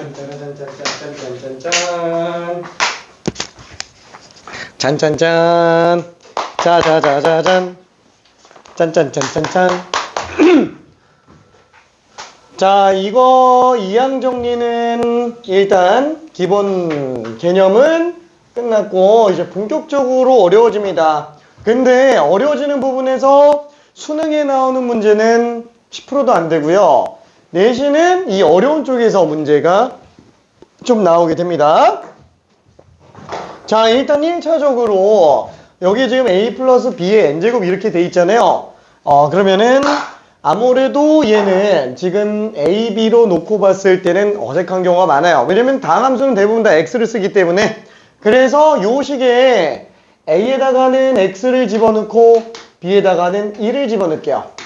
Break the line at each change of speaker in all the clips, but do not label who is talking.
짠짠짠짠짠짠짠짠. 짠짠짠. 짜자자자잔. 짠짠짠짠짠. 자, 이거 이항 정리는 일단 기본 개념은 끝났고 이제 본격적으로 어려워집니다. 근데 어려워지는 부분에서 수능에 나오는 문제는 10%도 안 되고요. 내신은 이 어려운 쪽에서 문제가 좀 나오게 됩니다. 자, 일단 1차적으로 여기 지금 a 플러스 b의 n제곱 이렇게 돼 있잖아요. 그러면은 아무래도 얘는 지금 a, b로 놓고 봤을 때는 어색한 경우가 많아요. 왜냐면 다항 함수는 대부분 다 x를 쓰기 때문에. 그래서 요 식에 a에다가는 x를 집어넣고 b에다가는 1을 집어넣을게요.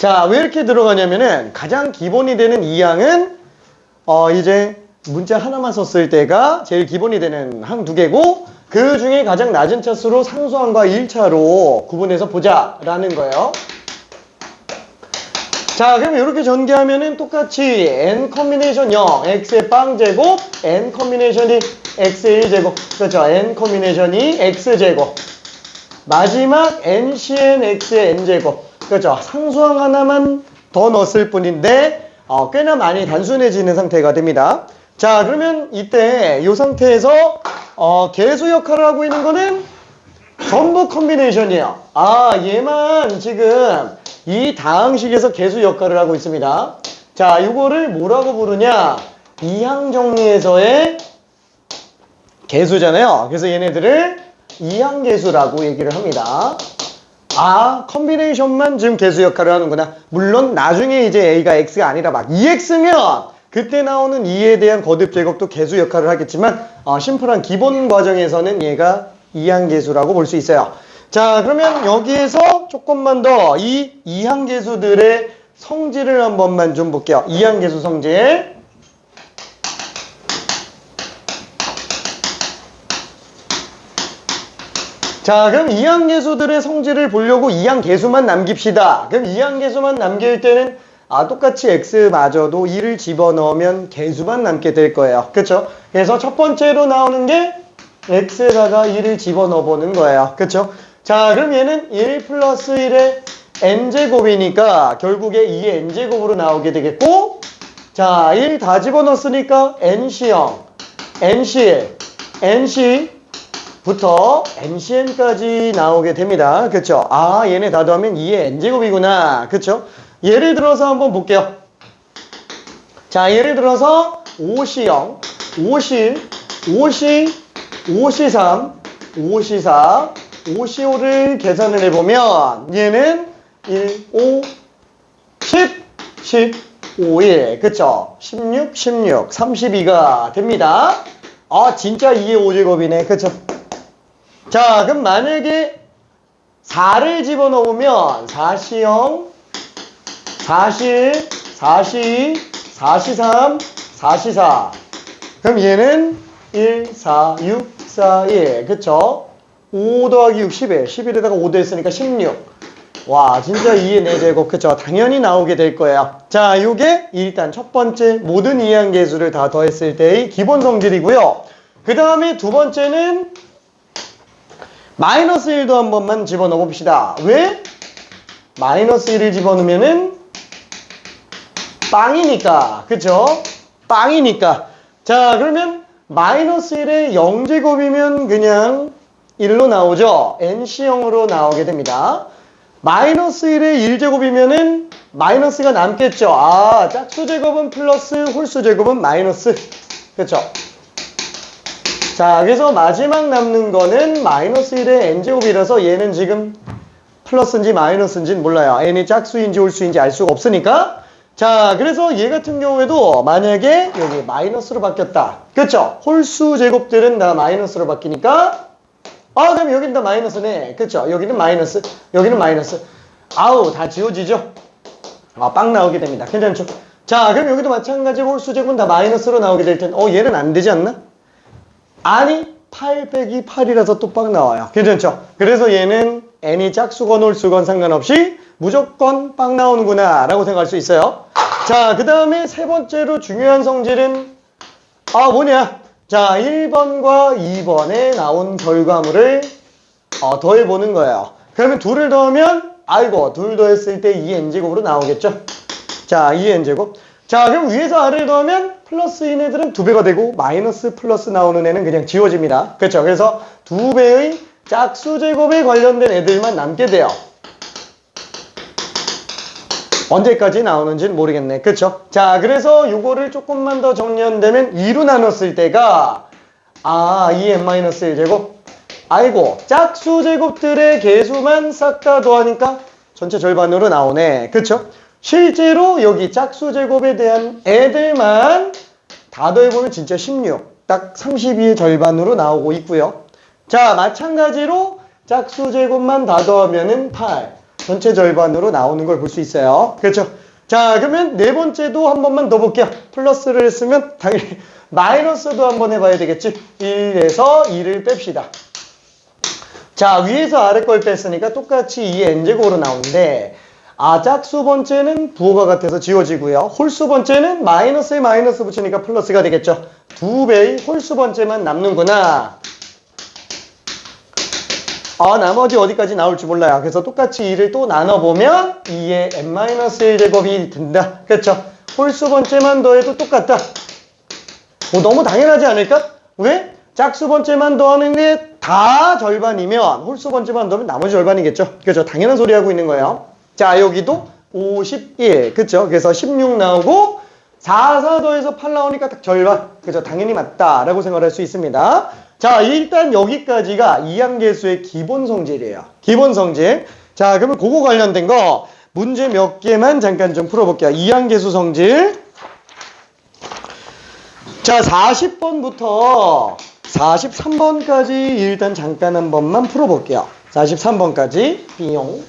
자, 왜 이렇게 들어가냐면은 가장 기본이 되는 이항은 이제 문자 하나만 썼을 때가 제일 기본이 되는 항 두 개고 그 중에 가장 낮은 차수로 상수항과 1차로 구분해서 보자 라는 거예요. 자, 그럼 이렇게 전개하면은 똑같이 n 커뮤니케이션 0 x의 빵제곱 n 커뮤니케이션이 x의 1제곱 그렇죠. n 커뮤니케이션이 x제곱 마지막 ncn x의 n제곱 그렇죠. 상수항 하나만 더 넣었을 뿐인데 꽤나 많이 단순해지는 상태가 됩니다. 자, 그러면 이때 이 상태에서 계수 역할을 하고 있는 거는 전부 컨비네이션이에요. 얘만 지금 이 다항식에서 계수 역할을 하고 있습니다. 자, 이거를 뭐라고 부르냐? 이항 정리에서의 계수잖아요. 그래서 얘네들을 이항 계수라고 얘기를 합니다. 컨비네이션만 지금 계수 역할을 하는구나. 물론 나중에 이제 a가 x가 아니라 막 2x면 그때 나오는 2에 대한 거듭 제곱도 계수 역할을 하겠지만 심플한 기본 과정에서는 얘가 이항 계수라고 볼 수 있어요. 자, 그러면 여기에서 조금만 더 이 이항 계수들의 성질을 한 번만 좀 볼게요. 이항 계수 성질. 자, 그럼 이항계수들의 성질을 보려고 이항계수만 남깁시다. 그럼 이항계수만 남길 때는 똑같이 x마저도 1을 집어넣으면 계수만 남게 될 거예요. 그쵸? 그래서 첫 번째로 나오는 게 x에다가 1을 집어넣어 보는 거예요. 그쵸? 자, 그럼 얘는 1 플러스 1의 n제곱이니까 결국에 2의 n제곱으로 나오게 되겠고 자, 1 다 집어넣었으니까 nc0, nc1, nc 부터 ncn까지 나오게 됩니다. 그쵸? 얘네 다 더하면 2의 n제곱이구나. 그쵸? 예를 들어서 한번 볼게요. 자, 예를 들어서 5c0, 5c1, 5c, 5c3, 5c4, 5c5를 계산을 해보면 얘는 1, 5, 10, 10, 5, 1. 그쵸? 16, 16, 32가 됩니다. 진짜 2의 5제곱이네. 그쵸? 자, 그럼 만약에 4를 집어넣으면 4c0, 4c1, 4c2, 4c3, 4c4 그럼 얘는 1, 4, 6, 4, 1 그쵸? 5 더하기 6, 11 11에다가 5 더했으니까 16 와, 진짜 2의 4제곱 그쵸? 당연히 나오게 될 거예요. 자, 요게 일단 첫 번째 모든 이항계수를 다 더했을 때의 기본 성질이고요. 그 다음에 두 번째는 마이너스 1도 한 번만 집어넣어 봅시다. 왜? 마이너스 1을 집어넣으면은 빵이니까. 그쵸? 빵이니까. 자, 그러면 마이너스 1의 0제곱이면 그냥 1로 나오죠? nc0으로 나오게 됩니다. 마이너스 1의 1제곱이면은 마이너스가 남겠죠? 짝수제곱은 플러스, 홀수제곱은 마이너스. 그쵸? 자, 그래서 마지막 남는 거는 마이너스 1의 n제곱이라서 얘는 지금 플러스인지 마이너스인지는 몰라요. n이 짝수인지 홀수인지 알 수가 없으니까. 자, 그래서 얘 같은 경우에도 만약에 여기 마이너스로 바뀌었다. 그쵸? 홀수 제곱들은 다 마이너스로 바뀌니까 그럼 여긴 다 마이너스네. 그쵸? 여기는 마이너스, 여기는 마이너스. 다 지워지죠? 빵 나오게 됩니다. 괜찮죠? 자, 그럼 여기도 마찬가지로 홀수 제곱은 다 마이너스로 나오게 될 텐데 얘는 안 되지 않나? 아니 8 빼기 8이라서 또 빵 나와요. 괜찮죠? 그래서 얘는 n이 짝수건 홀수건 상관없이 무조건 빵 나오는구나 라고 생각할 수 있어요. 자, 그 다음에 세 번째로 중요한 성질은 뭐냐? 자, 1번과 2번에 나온 결과물을 더해보는 거예요. 그러면 둘을 더하면 아이고 둘 더했을 때 2n제곱으로 나오겠죠? 자, 2n제곱. 자, 그럼 위에서 아래를 더하면 플러스인 애들은 2배가 되고 마이너스 플러스 나오는 애는 그냥 지워집니다. 그렇죠? 그래서 2배의 짝수제곱에 관련된 애들만 남게 돼요. 언제까지 나오는지는 모르겠네. 그쵸? 자, 그래서 요거를 조금만 더 정리한다면 2로 나눴을 때가 2n-1제곱. 아이고, 짝수제곱들의 개수만 싹 다 더하니까 전체 절반으로 나오네. 그쵸? 실제로 여기 짝수제곱에 대한 애들만 다 더해보면 진짜 16. 딱 32의 절반으로 나오고 있고요. 자, 마찬가지로 짝수제곱만 다 더하면은 8. 전체 절반으로 나오는 걸 볼 수 있어요. 그렇죠? 자, 그러면 네 번째도 한 번만 더 볼게요. 플러스를 했으면 당연히 마이너스도 한번 해봐야 되겠지. 1에서 2를 뺍시다. 자, 위에서 아래 걸 뺐으니까 똑같이 2n제곱으로 나오는데 짝수 번째는 부호가 같아서 지워지고요. 홀수 번째는 마이너스에 마이너스 붙이니까 플러스가 되겠죠. 2배의 홀수 번째만 남는구나. 나머지 어디까지 나올지 몰라요. 그래서 똑같이 2를 또 나눠보면 2의 n-1제곱이 된다. 그렇죠? 홀수 번째만 더해도 똑같다. 너무 당연하지 않을까? 왜? 짝수 번째만 더하는 게 다 절반이면 홀수 번째만 더하면 나머지 절반이겠죠? 그렇죠? 당연한 소리 하고 있는 거예요. 자, 여기도 51. 그렇죠? 그래서 16 나오고 4, 4 더해서 8 나오니까 딱 절반. 그렇죠? 당연히 맞다라고 생각할 수 있습니다. 자, 일단 여기까지가 이항계수의 기본 성질이에요. 기본 성질. 자, 그러면 그거 관련된 거 문제 몇 개만 잠깐 좀 풀어볼게요. 이항계수 성질. 자, 40번부터 43번까지 일단 잠깐 한 번만 풀어볼게요. 43번까지 비용.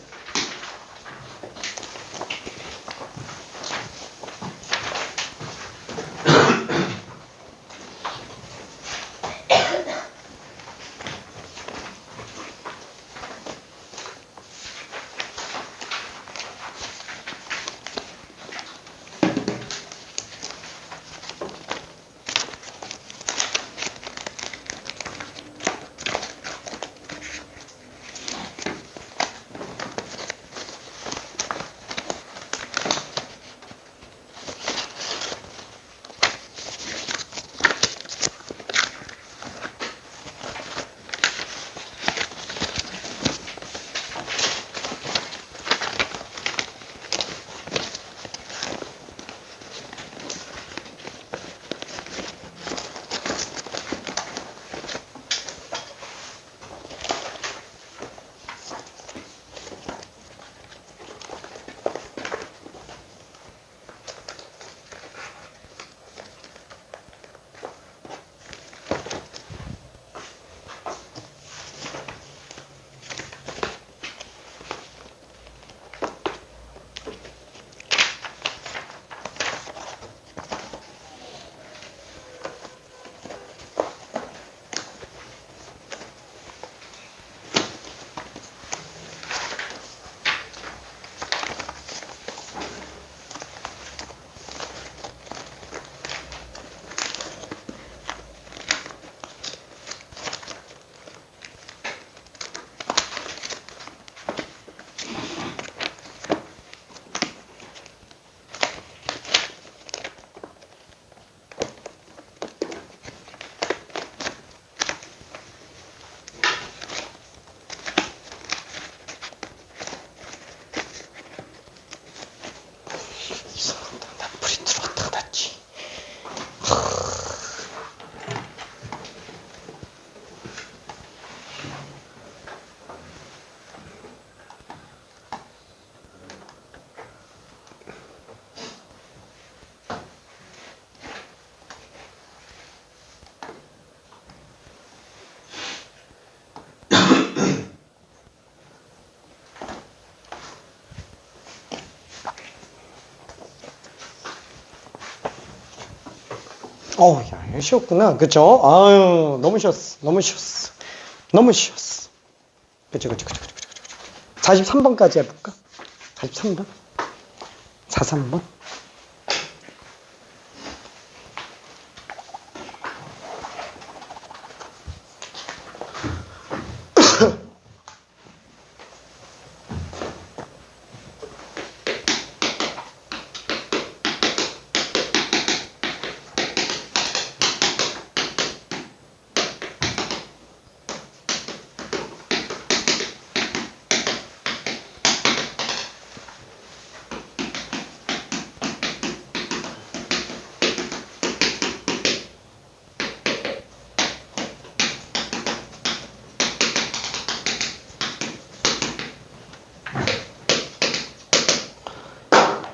야, 이거 쉬웠구나. 그쵸? 아유, 너무 쉬웠어. 너무 쉬웠어. 너무 쉬웠어. 그쵸. 43번까지 해볼까? 43번? 43번?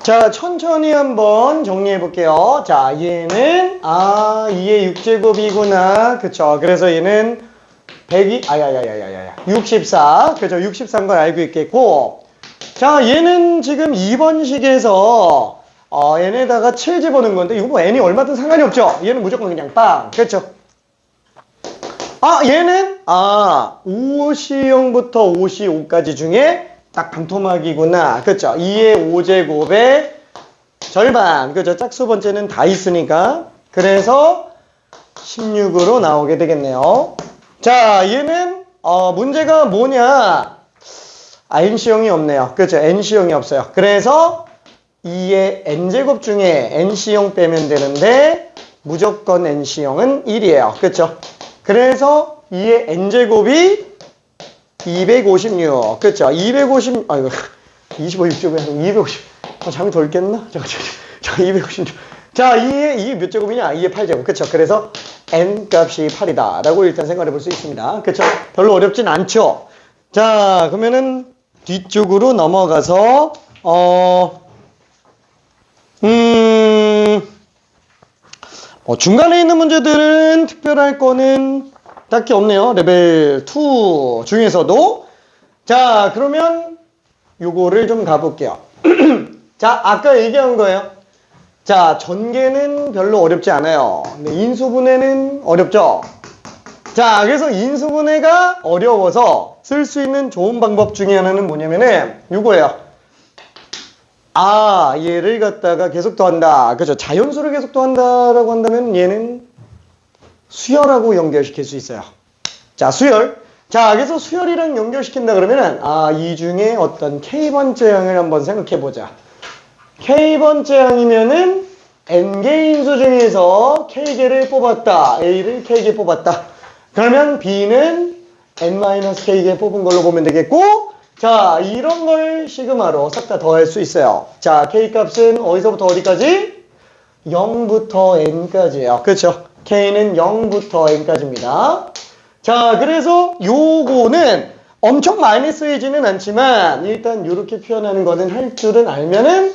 자, 천천히 한번 정리해 볼게요. 자, 얘는 2의 6제곱이구나. 그쵸? 그래서 얘는 102, 64. 그죠? 64인 걸 알고 있겠고. 자, 얘는 지금 2번 식에서 얘네다가 7 집어넣은 건데 이거 뭐 n이 얼마든 상관이 없죠? 얘는 무조건 그냥 빵. 그렇죠? 얘는 5C0부터 5C5까지 중에 딱 반토막이구나. 그렇죠? 2의 5제곱의 절반. 그죠? 짝수 번째는 다 있으니까. 그래서 16으로 나오게 되겠네요. 자, 얘는 문제가 뭐냐? NC형이 없네요. 그렇죠? NC형이 없어요. 그래서 2의 n제곱 중에 NC형 빼면 되는데 무조건 NC형은 1이에요. 그렇죠? 그래서 2의 n제곱이 256. 그렇죠? 250, 25, 6제곱이 250. 잠이 덜 깼나? 자, 256. 자, 이게 몇 제곱이냐? 2의 8제곱. 그렇죠? 그래서 n 값이 8이다. 라고 일단 생각해 볼 수 있습니다. 그렇죠? 별로 어렵진 않죠? 자, 그러면은 뒤쪽으로 넘어가서 중간에 있는 문제들은 특별할 거는 딱히 없네요. 레벨 2 중에서도. 자, 그러면 요거를 좀 가볼게요. 자, 아까 얘기한 거예요. 자, 전개는 별로 어렵지 않아요. 근데 인수분해는 어렵죠. 자, 그래서 인수분해가 어려워서 쓸 수 있는 좋은 방법 중에 하나는 뭐냐면은 요거예요. 얘를 갖다가 계속 더한다. 그죠? 자연수를 계속 더한다라고 한다면 얘는 수열하고 연결시킬 수 있어요. 자, 수열. 자, 그래서 수열이랑 연결시킨다 그러면은 이 중에 어떤 k번째 항을 한번 생각해 보자. k번째 항이면은 n개 인수 중에서 k개를 뽑았다. a를 k개 뽑았다. 그러면 b는 n-k개 뽑은 걸로 보면 되겠고, 자, 이런 걸 시그마로 싹 다 더할 수 있어요. 자, k값은 어디서부터 어디까지? 0부터 n까지예요. 그렇죠? k는 0부터 n까지입니다. 자, 그래서 요거는 엄청 많이 쓰이지는 않지만 일단 이렇게 표현하는 거는 할 줄은 알면은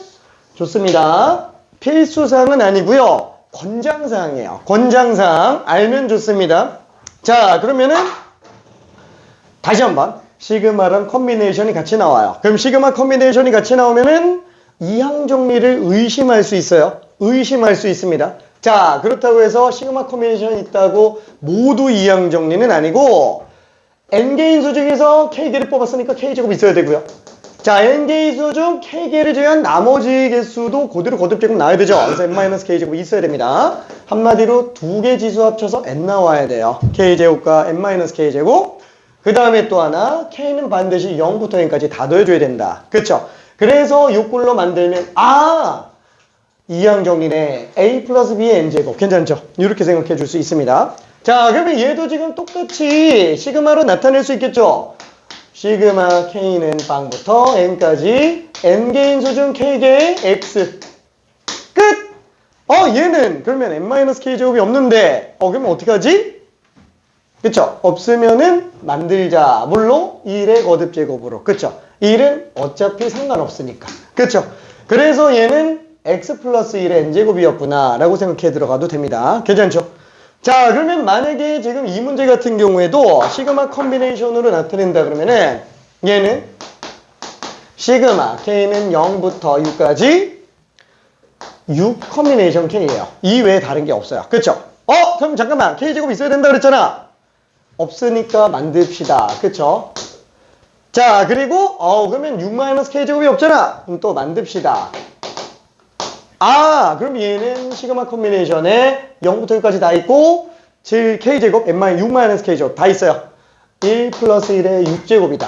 좋습니다. 필수사항은 아니고요. 권장사항이에요. 권장사항 알면 좋습니다. 자, 그러면은 다시 한번 시그마랑 컨비네이션이 같이 나와요. 그럼 시그마 컨비네이션이 같이 나오면은 이항 정리를 의심할 수 있어요. 의심할 수 있습니다. 자, 그렇다고 해서 시그마 컨비네이션이 있다고 모두 이항 정리는 아니고 n개 인수 중에서 k개를 뽑았으니까 k제곱 있어야 되고요. 자, n개 인수 중 k개를 제외한 나머지 개수도 그대로 거듭제곱 나와야 되죠. 그래서 n-k제곱이 있어야 됩니다. 한마디로 두 개 지수 합쳐서 n 나와야 돼요. k제곱과 n-k제곱. 그 다음에 또 하나, k는 반드시 0부터 n까지 다 더해줘야 된다. 그쵸? 그래서 요꼴로 만들면 이항 정리네. a 플러스 b의 n제곱. 괜찮죠? 이렇게 생각해 줄 수 있습니다. 자, 그러면 얘도 지금 똑같이 시그마로 나타낼 수 있겠죠? 시그마 k는 빵부터 n까지 n개 인수 중 k개의 x. 끝! 얘는 그러면 n-k제곱이 없는데 그러면 어떻게 하지? 그쵸? 없으면은 만들자. 물론 1의 거듭제곱으로. 그쵸? 1은 어차피 상관없으니까. 그쵸? 그래서 얘는 x 플러스 1의 n제곱이었구나 라고 생각해 들어가도 됩니다. 괜찮죠? 자, 그러면 만약에 지금 이 문제 같은 경우에도 시그마 컨비네이션으로 나타낸다 그러면은 얘는 시그마 k는 0부터 6까지 6 컨비네이션 k예요. 이 외에 다른 게 없어요. 그쵸? 그럼 잠깐만. k제곱 있어야 된다 그랬잖아. 없으니까 만듭시다. 그쵸? 자, 그리고 그러면 6-k제곱이 없잖아. 그럼 또 만듭시다. 그럼 얘는 시그마 컨비네이션에 0부터 6까지 다 있고 7k제곱, 6-k제곱 다 있어요. 1 플러스 1의 6제곱이다.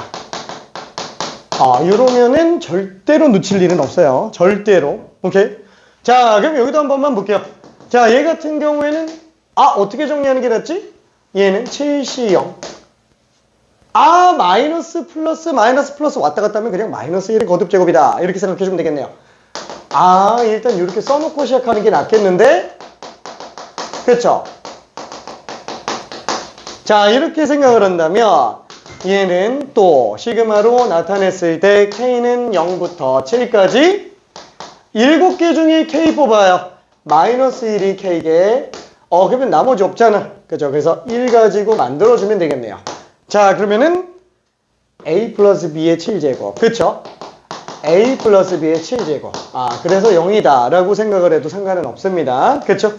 이러면은 절대로 놓칠 일은 없어요. 절대로. 오케이? 자, 그럼 여기도 한 번만 볼게요. 자, 얘 같은 경우에는 어떻게 정리하는 게 낫지? 얘는 7C0. 마이너스 플러스 왔다 갔다 하면 그냥 마이너스 1의 거듭제곱이다. 이렇게 생각해 주면 되겠네요. 일단 이렇게 써놓고 시작하는 게 낫겠는데? 그쵸? 자, 이렇게 생각을 한다면 얘는 또 시그마로 나타냈을 때 k는 0부터 7까지 7개 중에 K 뽑아요. 마이너스 1이 K개. 그러면 나머지 없잖아. 그죠? 그래서 1 가지고 만들어주면 되겠네요. 자, 그러면은 A 플러스 B의 7제곱. 그쵸? A 플러스 B의 7제곱. 그래서 0이다. 라고 생각을 해도 상관은 없습니다. 그쵸?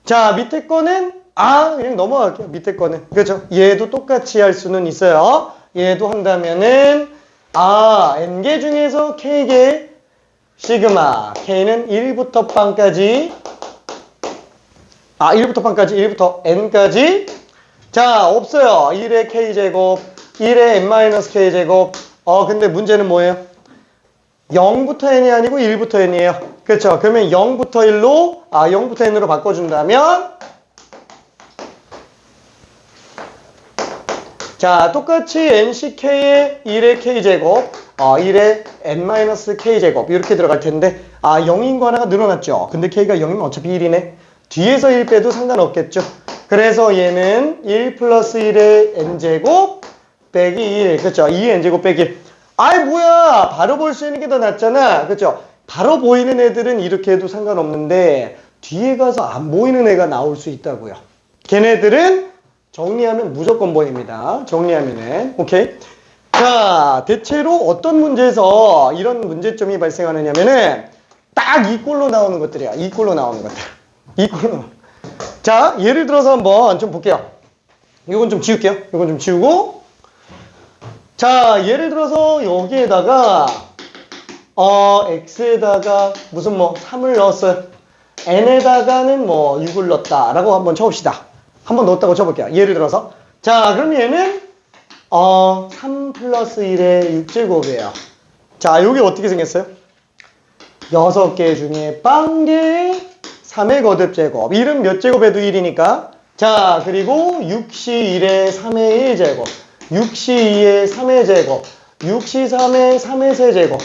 자, 밑에 거는, 그냥 넘어갈게요. 밑에 거는. 그쵸? 얘도 똑같이 할 수는 있어요. 얘도 한다면은, N개 중에서 K개, 시그마. K는 1부터 빵까지. 1부터 빵까지, 1부터 N까지. 자, 없어요. 1의 K제곱, 1의 N-K제곱. 근데 문제는 뭐예요? 0부터 N이 아니고 1부터 N이에요. 그렇죠? 그러면 0부터 1로, 0부터 N으로 바꿔준다면, 자, 똑같이 NCK의 1의 K제곱, 1의 N-K제곱, 이렇게 들어갈 텐데, 0인 거 하나가 늘어났죠? 근데 K가 0이면 어차피 1이네. 뒤에서 1 빼도 상관없겠죠? 그래서 얘는 1 플러스 1의 N제곱 빼기 1. 그렇죠? 2의 N제곱 빼기 1. 뭐야! 바로 볼 수 있는 게 더 낫잖아. 그렇죠? 바로 보이는 애들은 이렇게 해도 상관없는데 뒤에 가서 안 보이는 애가 나올 수 있다고요. 걔네들은 정리하면 무조건 보입니다. 정리하면은. 오케이? 자, 대체로 어떤 문제에서 이런 문제점이 발생하느냐면은 딱 이 꼴로 나오는 것들이야. 이 꼴로 나오는 것들. 이 꼴로. 자, 예를 들어서 한번 좀 볼게요. 이건 좀 지울게요. 이건 좀 지우고. 자, 예를 들어서 여기에다가 x에다가 무슨 3을 넣었어요. n에다가는 6을 넣었다라고 한번 쳐봅시다. 한번 넣었다고 쳐볼게요. 예를 들어서. 자, 그럼 얘는 3 플러스 1의 6제곱이에요. 자, 요게 어떻게 생겼어요? 6개 중에 빵개 3의 거듭제곱. 1은 몇 제곱해도 1이니까. 자, 그리고 6시 1의 3의 1제곱. 6시 2의 3의 제곱. 6시 3의 3의 세제곱.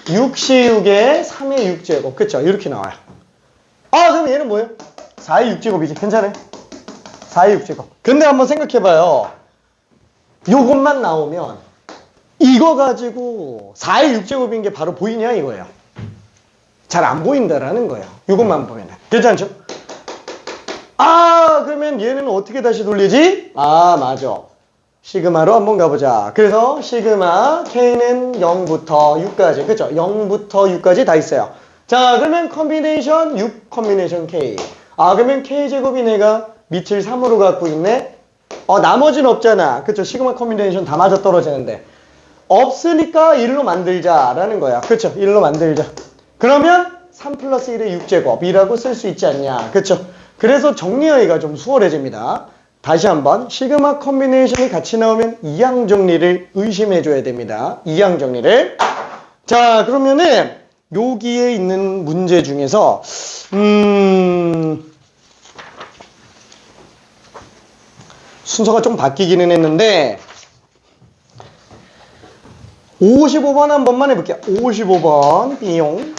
6시 6의 3의 6제곱. 그쵸? 이렇게 나와요. 그럼 얘는 뭐예요? 4의 6제곱이지. 괜찮아요? 4의 6제곱. 근데 한번 생각해봐요. 요것만 나오면 이거 가지고 4의 6제곱인 게 바로 보이냐 이거예요. 잘 안 보인다라는 거예요. 이것만 보면. 괜찮죠? 그러면 얘는 어떻게 다시 돌리지? 맞아. 시그마로 한번 가보자. 그래서 시그마 K는 0부터 6까지. 그쵸? 0부터 6까지 다 있어요. 자, 그러면 컨비네이션 6 컨비네이션 K. 그러면 K제곱이 내가 밑을 3으로 갖고 있네? 나머지는 없잖아. 그쵸? 시그마 컨비네이션 다 맞아 떨어지는데. 없으니까 1로 만들자라는 거야. 그쵸? 1로 만들자. 그러면 3 플러스 1의 6제곱이라고 쓸 수 있지 않냐. 그쵸? 그래서 정리하기가 좀 수월해집니다. 다시 한번 시그마 컨비네이션이 같이 나오면 이항 정리를 의심해줘야 됩니다. 이항 정리를. 자, 그러면은 여기에 있는 문제 중에서 순서가 좀 바뀌기는 했는데 55번 한 번만 해볼게요. 55번 비용.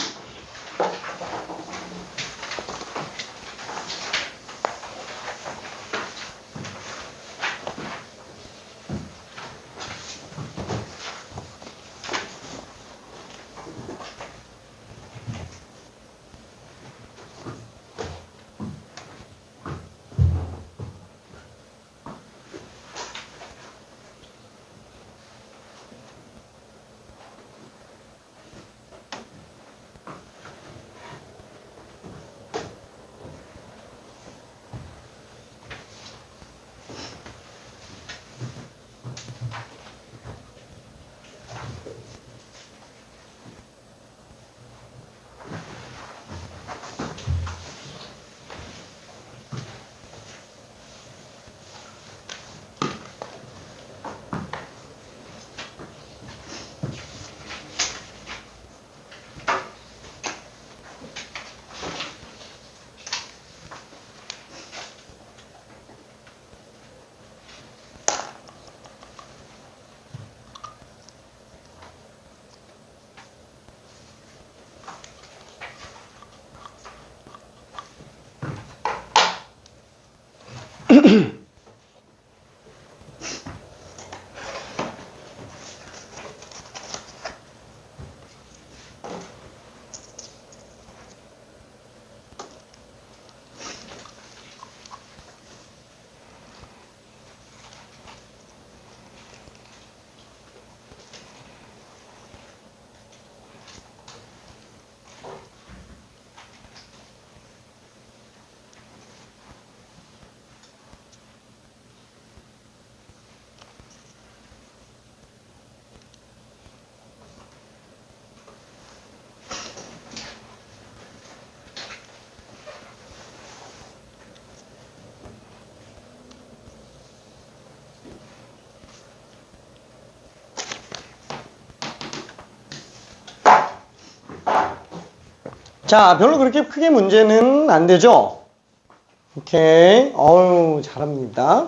자, 별로 그렇게 크게 문제는 안 되죠? 오케이. 어우, 잘합니다.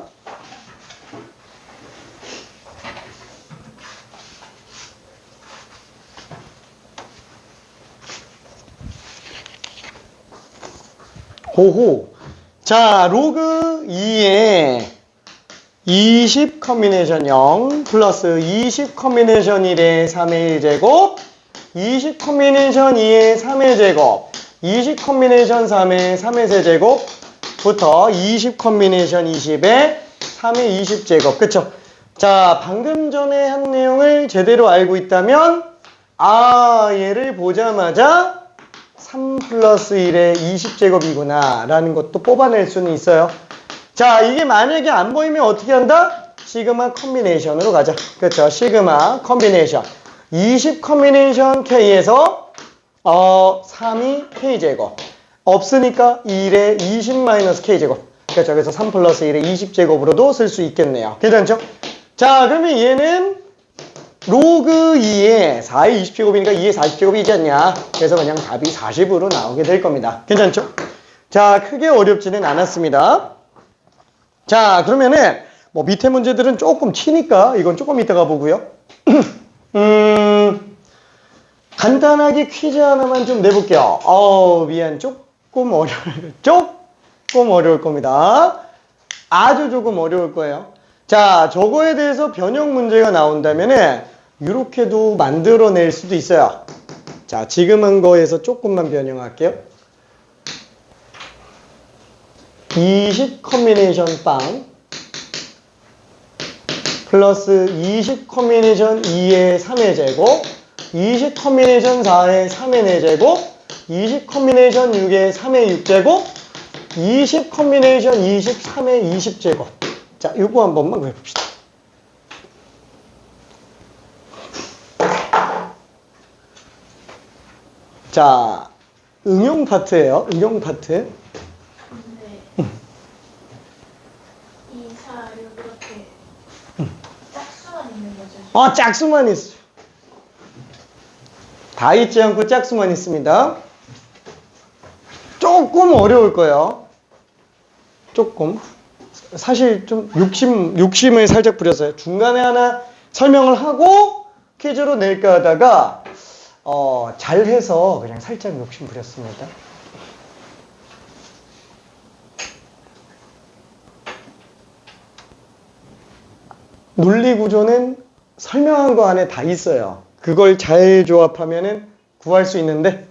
호호. 자, 로그 2에 20 커뮤니케이션 0 플러스 20 커뮤니케이션 1의 3의 1제곱 20 커뮤니케이션 2의 3의 제곱 20 커뮤니케이션 3의 3의 세제곱부터 20 커뮤니케이션 20의 3의 20제곱. 그쵸? 자, 방금 전에 한 내용을 제대로 알고 있다면 얘를 보자마자 3 플러스 1의 20제곱이구나 라는 것도 뽑아낼 수는 있어요. 자, 이게 만약에 안 보이면 어떻게 한다? 시그마 컨비네이션으로 가자. 그렇죠? 시그마 컨비네이션. 20 컨비네이션 K에서 3이 K제곱. 없으니까 1의 20 마이너스 K제곱. 그렇죠? 그래서 3 플러스 1의 20제곱으로도 쓸 수 있겠네요. 괜찮죠? 자, 그러면 얘는 로그 2에 4의 20제곱이니까 2의 40제곱이지 않냐. 그래서 그냥 답이 40으로 나오게 될 겁니다. 괜찮죠? 자, 크게 어렵지는 않았습니다. 자, 그러면은 뭐 밑에 문제들은 조금 튀니까 이건 조금 이따가 보고요. 간단하게 퀴즈 하나만 좀 내볼게요. 미안. 조금 어려울 겁니다. 아주 조금 어려울 거예요. 자, 저거에 대해서 변형 문제가 나온다면은 이렇게도 만들어낼 수도 있어요. 자, 지금 한 거에서 조금만 변형할게요. 20 커뮤니케이션 빵 플러스 20 커뮤니케이션 2의 3의 제곱 20 커뮤니케이션 4의 3의 4제곱 20 커뮤니케이션 6의 3의 6제곱 20 커뮤니케이션 23의 20제곱. 자, 이거 한 번만 해봅시다. 자, 응용 파트예요. 응용 파트.
근데 2, 4, 6 이렇게 짝수만 있는 거죠?
짝수만 있어. 다 있지 않고 짝수만 있습니다. 조금 어려울 거예요. 조금. 사실 좀 욕심을 살짝 부렸어요. 중간에 하나 설명을 하고 퀴즈로 낼까 하다가 잘해서 그냥 살짝 욕심 부렸습니다. 논리 구조는 설명한 거 안에 다 있어요. 그걸 잘 조합하면은 구할 수 있는데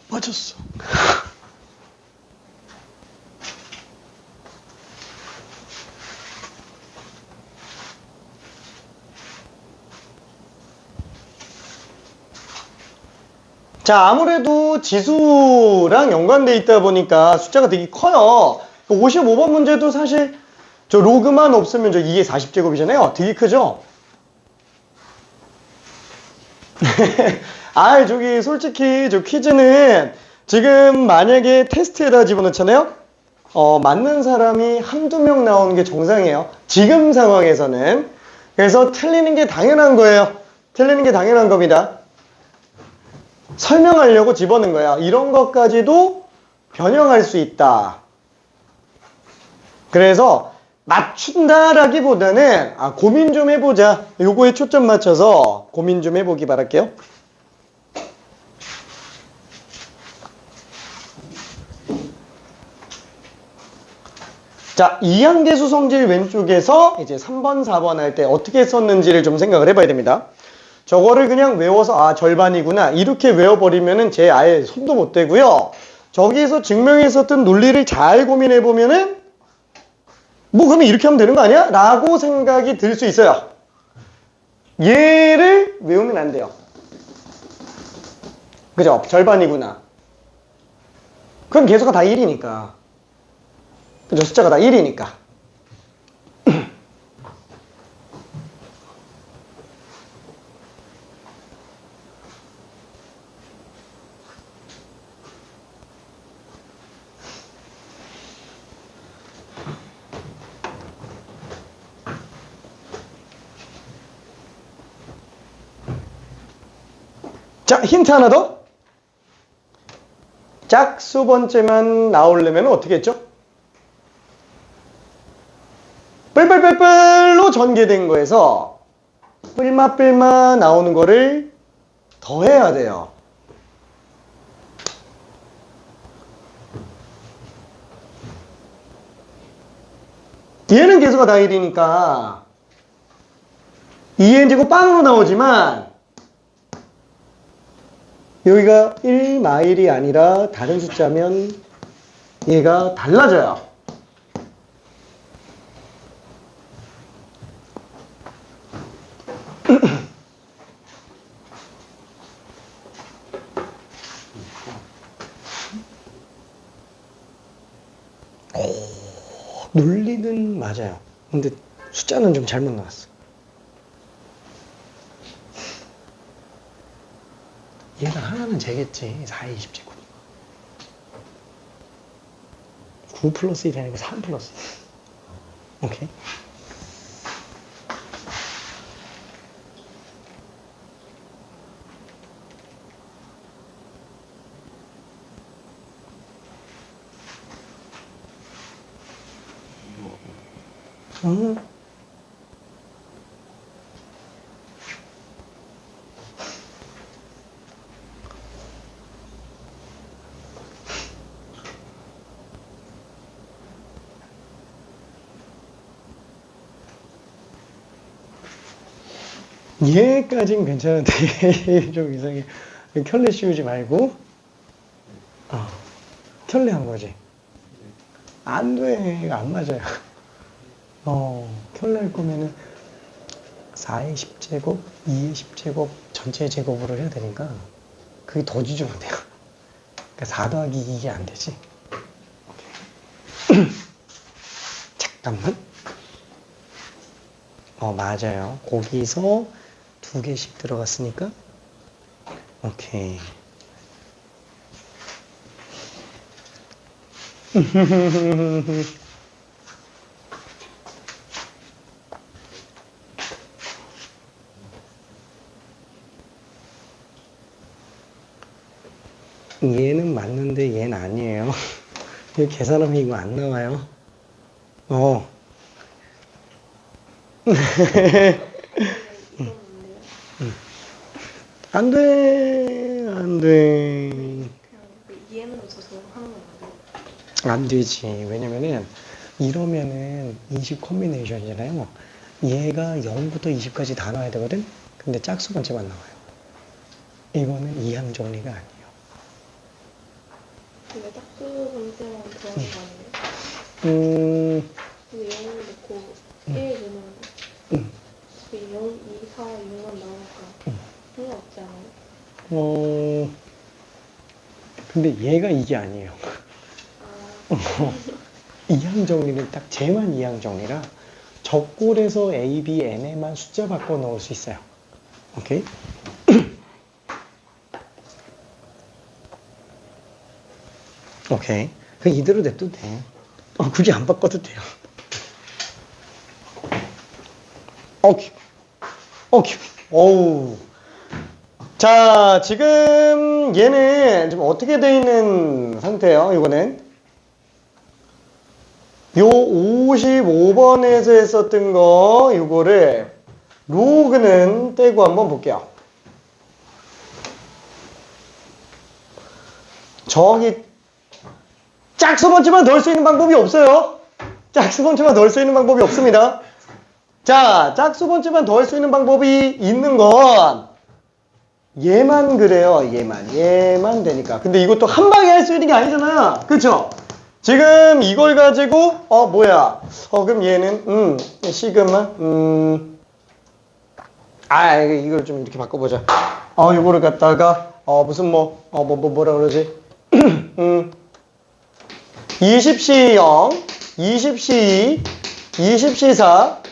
맞았어. 자, 아무래도 지수랑 연관돼 있다 보니까 숫자가 되게 커요. 55번 문제도 사실 저 로그만 없으면 저 2의 40제곱이잖아요. 되게 크죠? 저기 솔직히 저 퀴즈는 지금 만약에 테스트에다 집어넣잖아요. 맞는 사람이 한두 명 나오는 게 정상이에요. 지금 상황에서는. 그래서 틀리는 게 당연한 거예요. 틀리는 게 당연한 겁니다. 설명하려고 집어넣은 거야. 이런 것까지도 변형할 수 있다. 그래서 맞춘다라기보다는 고민 좀 해보자. 요거에 초점 맞춰서 고민 좀 해보기 바랄게요. 자, 이항계수 성질 왼쪽에서 이제 3번, 4번 할 때 어떻게 썼는지를 좀 생각을 해봐야 됩니다. 저거를 그냥 외워서 절반이구나 이렇게 외워버리면은 제 아예 손도 못 대고요. 저기에서 증명했었던 논리를 잘 고민해보면은 그러면 이렇게 하면 되는 거 아니야? 라고 생각이 들 수 있어요. 얘를 외우면 안 돼요. 그죠? 절반이구나. 그럼 개수가 다 1이니까. 그죠? 숫자가 다 1이니까. 자, 힌트 하나 더. 짝수 번째만 나오려면 어떻게 했죠? 뿔뿔뿔뿔로 전개된 거에서 뿔마 나오는 거를 더해야 돼요. 얘는 개수가 다 1이니까 2n제곱 빵으로 나오지만 여기가 1마일이 아니라 다른 숫자면 얘가 달라져요. 논리는 맞아요. 근데 숫자는 좀 잘못 나왔어. 얘가 하나는 재겠지. 4의 20제곱. 9 플러스 1이 아니고 3 플러스 1. 오케이. 얘까진 괜찮은데 좀 이상해. 켤레 씌우지 말고 켤레 한 거지. 안 돼. 이거 안 맞아요. 켤레 할 거면은 4의 10제곱, 2의 10제곱 전체 제곱으로 해야 되니까 그게 더 지저분해요. 그러니까 4 더하기 2가 안 되지. 오케이. 잠깐만. 맞아요. 거기서 2개씩 들어갔으니까 오케이. 얘는 맞는데 얘는 아니에요. 이거 계산하면 이거 안 나와요. 안 돼, 안 돼.
그냥 EM으로 써서 하는 건 안 돼요?
안 되지. 왜냐면은 이러면은 20 콤비네이션이잖아요. 얘가 0부터 20까지 다 나와야 되거든? 근데 짝수 번째만 나와요. 이거는 이항 정리가 아니에요.
근데 짝수 번째만 들어가는 거 아니에요? 근데 0을 넣고 1 넣으면 0, 2, 4, 6만 나오니까 상관없지 않아요?
근데 얘가 이게 아니에요. 이항 정리는 딱 쟤만 이항 정리라 적골에서 A, B, N에만 숫자 바꿔 넣을 수 있어요. 오케이? 오케이. 그 이대로 냅둬도 돼. 굳이 안 바꿔도 돼요. 어우. 자, 지금 얘는 좀 어떻게 돼 있는 상태예요, 이거는? 요 55번에서 했었던 거, 요거를 로그는 떼고 한번 볼게요. 저기 짝수 번째만 넣을 수 있는 방법이 없어요. 짝수 번째만 넣을 수 있는 방법이 없습니다. 자, 짝수 번째만 더할 수 있는 방법이 있는 건 얘만 그래요. 얘만 되니까. 근데 이것도 한 방에 할 수 있는 게 아니잖아요. 그쵸? 지금 이걸 가지고 그럼 얘는 시그마 이걸 좀 이렇게 바꿔보자. 요거를 갖다가, 무슨 뭐라 그러지? 20C 0, 20C 2, 20C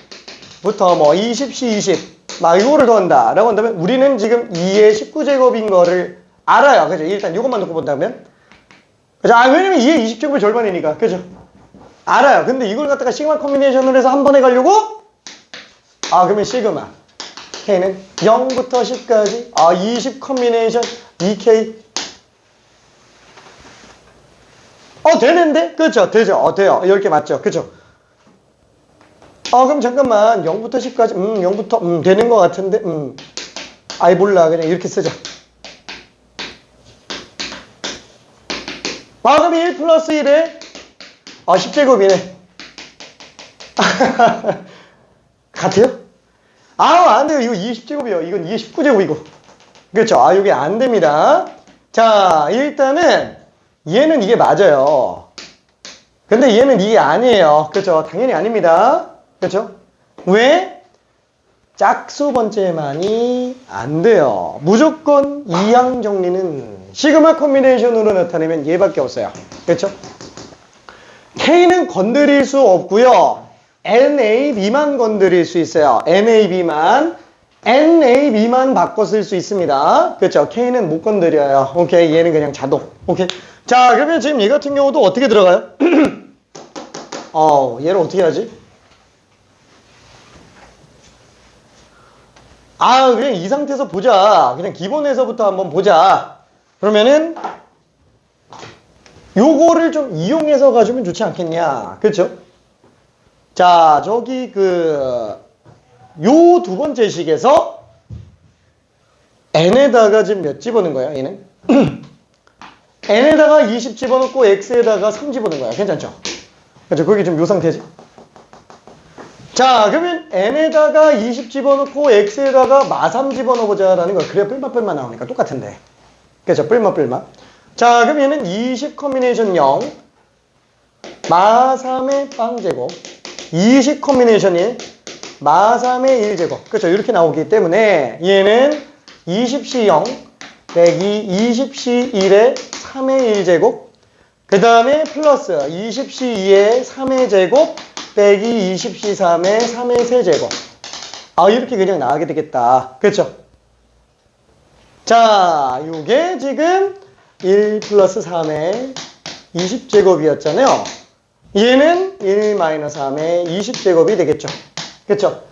4부터 뭐 20C 20. 막 이거를 더한다. 라고 한다면 우리는 지금 2의 19제곱인 거를 알아요. 그죠? 일단 이것만 놓고 본다면. 그죠? 왜냐면 2의 20제곱의 절반이니까. 그죠? 알아요. 근데 이걸 갖다가 시그마 컨비네이션으로 해서 한 번에 가려고? 그러면 시그마. K는 0부터 10까지. 20 컨비네이션 2K. 되는데? 그렇죠. 되죠. 돼요. 10개 맞죠. 그죠? 그럼 잠깐만. 0부터 10까지. 0부터, 되는 것 같은데. 몰라. 그냥 이렇게 쓰자. 그럼 1 플러스 1에 10제곱이네. 같아요? 안 돼요. 이거 20제곱이에요. 이건 29제곱이고. 그렇죠. 이게 안 됩니다. 자, 일단은 얘는 이게 맞아요. 근데 얘는 이게 아니에요. 그렇죠. 당연히 아닙니다. 그렇죠? 왜? 짝수 번째만이 안 돼요. 무조건 이항 정리는 시그마 컨비네이션으로 나타내면 얘밖에 없어요. 그렇죠? K는 건드릴 수 없고요. NAB만 건드릴 수 있어요. NAB만. NAB만 바꿔 쓸 수 있습니다. 그렇죠? K는 못 건드려요. 오케이. 얘는 그냥 자동. 오케이. 자, 그러면 지금 얘 같은 경우도 어떻게 들어가요? 얘를 어떻게 하지? 그냥 이 상태에서 보자. 그냥 기본에서부터 한번 보자. 그러면은 요거를 좀 이용해서 가주면 좋지 않겠냐. 그렇죠? 자, 저기 요 두 번째 식에서 n에다가 지금 몇 집어넣은 거야, 얘는? n에다가 20 집어넣고 x에다가 3 집어넣은 거야. 괜찮죠? 그렇죠? 그게 지금 요 상태지. 자, 그러면 n에다가 20 집어넣고 x에다가 마3 집어넣어보자라는 거야. 그래야 뿔맛 나오니까 똑같은데. 그렇죠? 뿔맛. 자, 그럼 얘는 20 컨비네이션 0, 마3의 빵제곱, 20 컨비네이션 1, 마3의 1제곱. 그렇죠? 이렇게 나오기 때문에 얘는 20C 0 빼기 20C 1의 3의 1제곱, 그 다음에 플러스 20C 2의 3의 제곱 빼기 20C 3의 3의 세제곱. 이렇게 그냥 나가게 되겠다. 그렇죠? 자, 요게 지금 1 플러스 3의 20제곱이었잖아요. 얘는 1-3의 20제곱이 되겠죠. 그쵸?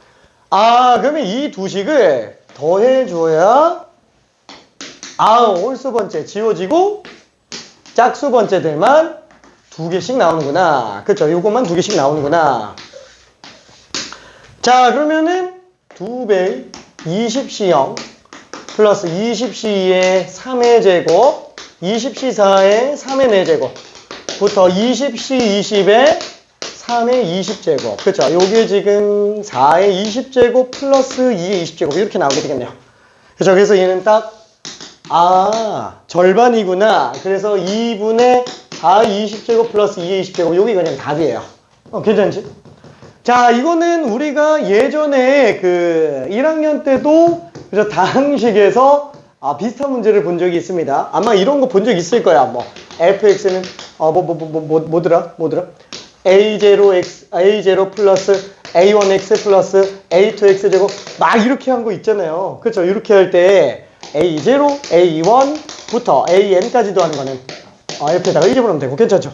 그러면 이 두 식을 더해줘야 홀수 번째 지워지고 짝수 번째들만 두 개씩 나오는구나. 그쵸? 요것만 두 개씩 나오는구나. 자, 그러면은 2배 20C 0 플러스 20C2의 3의 제곱 20C4의 3의 4제곱 부터 20C 20의 3의 20제곱. 그쵸? 요게 지금 4의 20제곱 플러스 2의 20제곱 이렇게 나오게 되겠네요. 그쵸? 그래서 얘는 딱 절반이구나. 그래서 2분의 4의 20제곱 플러스 2의 20제곱 요게 그냥 답이에요. 괜찮지? 자, 이거는 우리가 예전에 1학년 때도 그래서 다항식에서 비슷한 문제를 본 적이 있습니다. 아마 이런 거 본 적 있을 거야. fx는 뭐더라? a0 플러스 a1x 플러스 a2x 제곱 막 이렇게 한 거 있잖아요. 그렇죠? 이렇게 할 때 a0, a1부터 an까지도 하는 거는 f에다가 1 집어넣으면 되고 괜찮죠?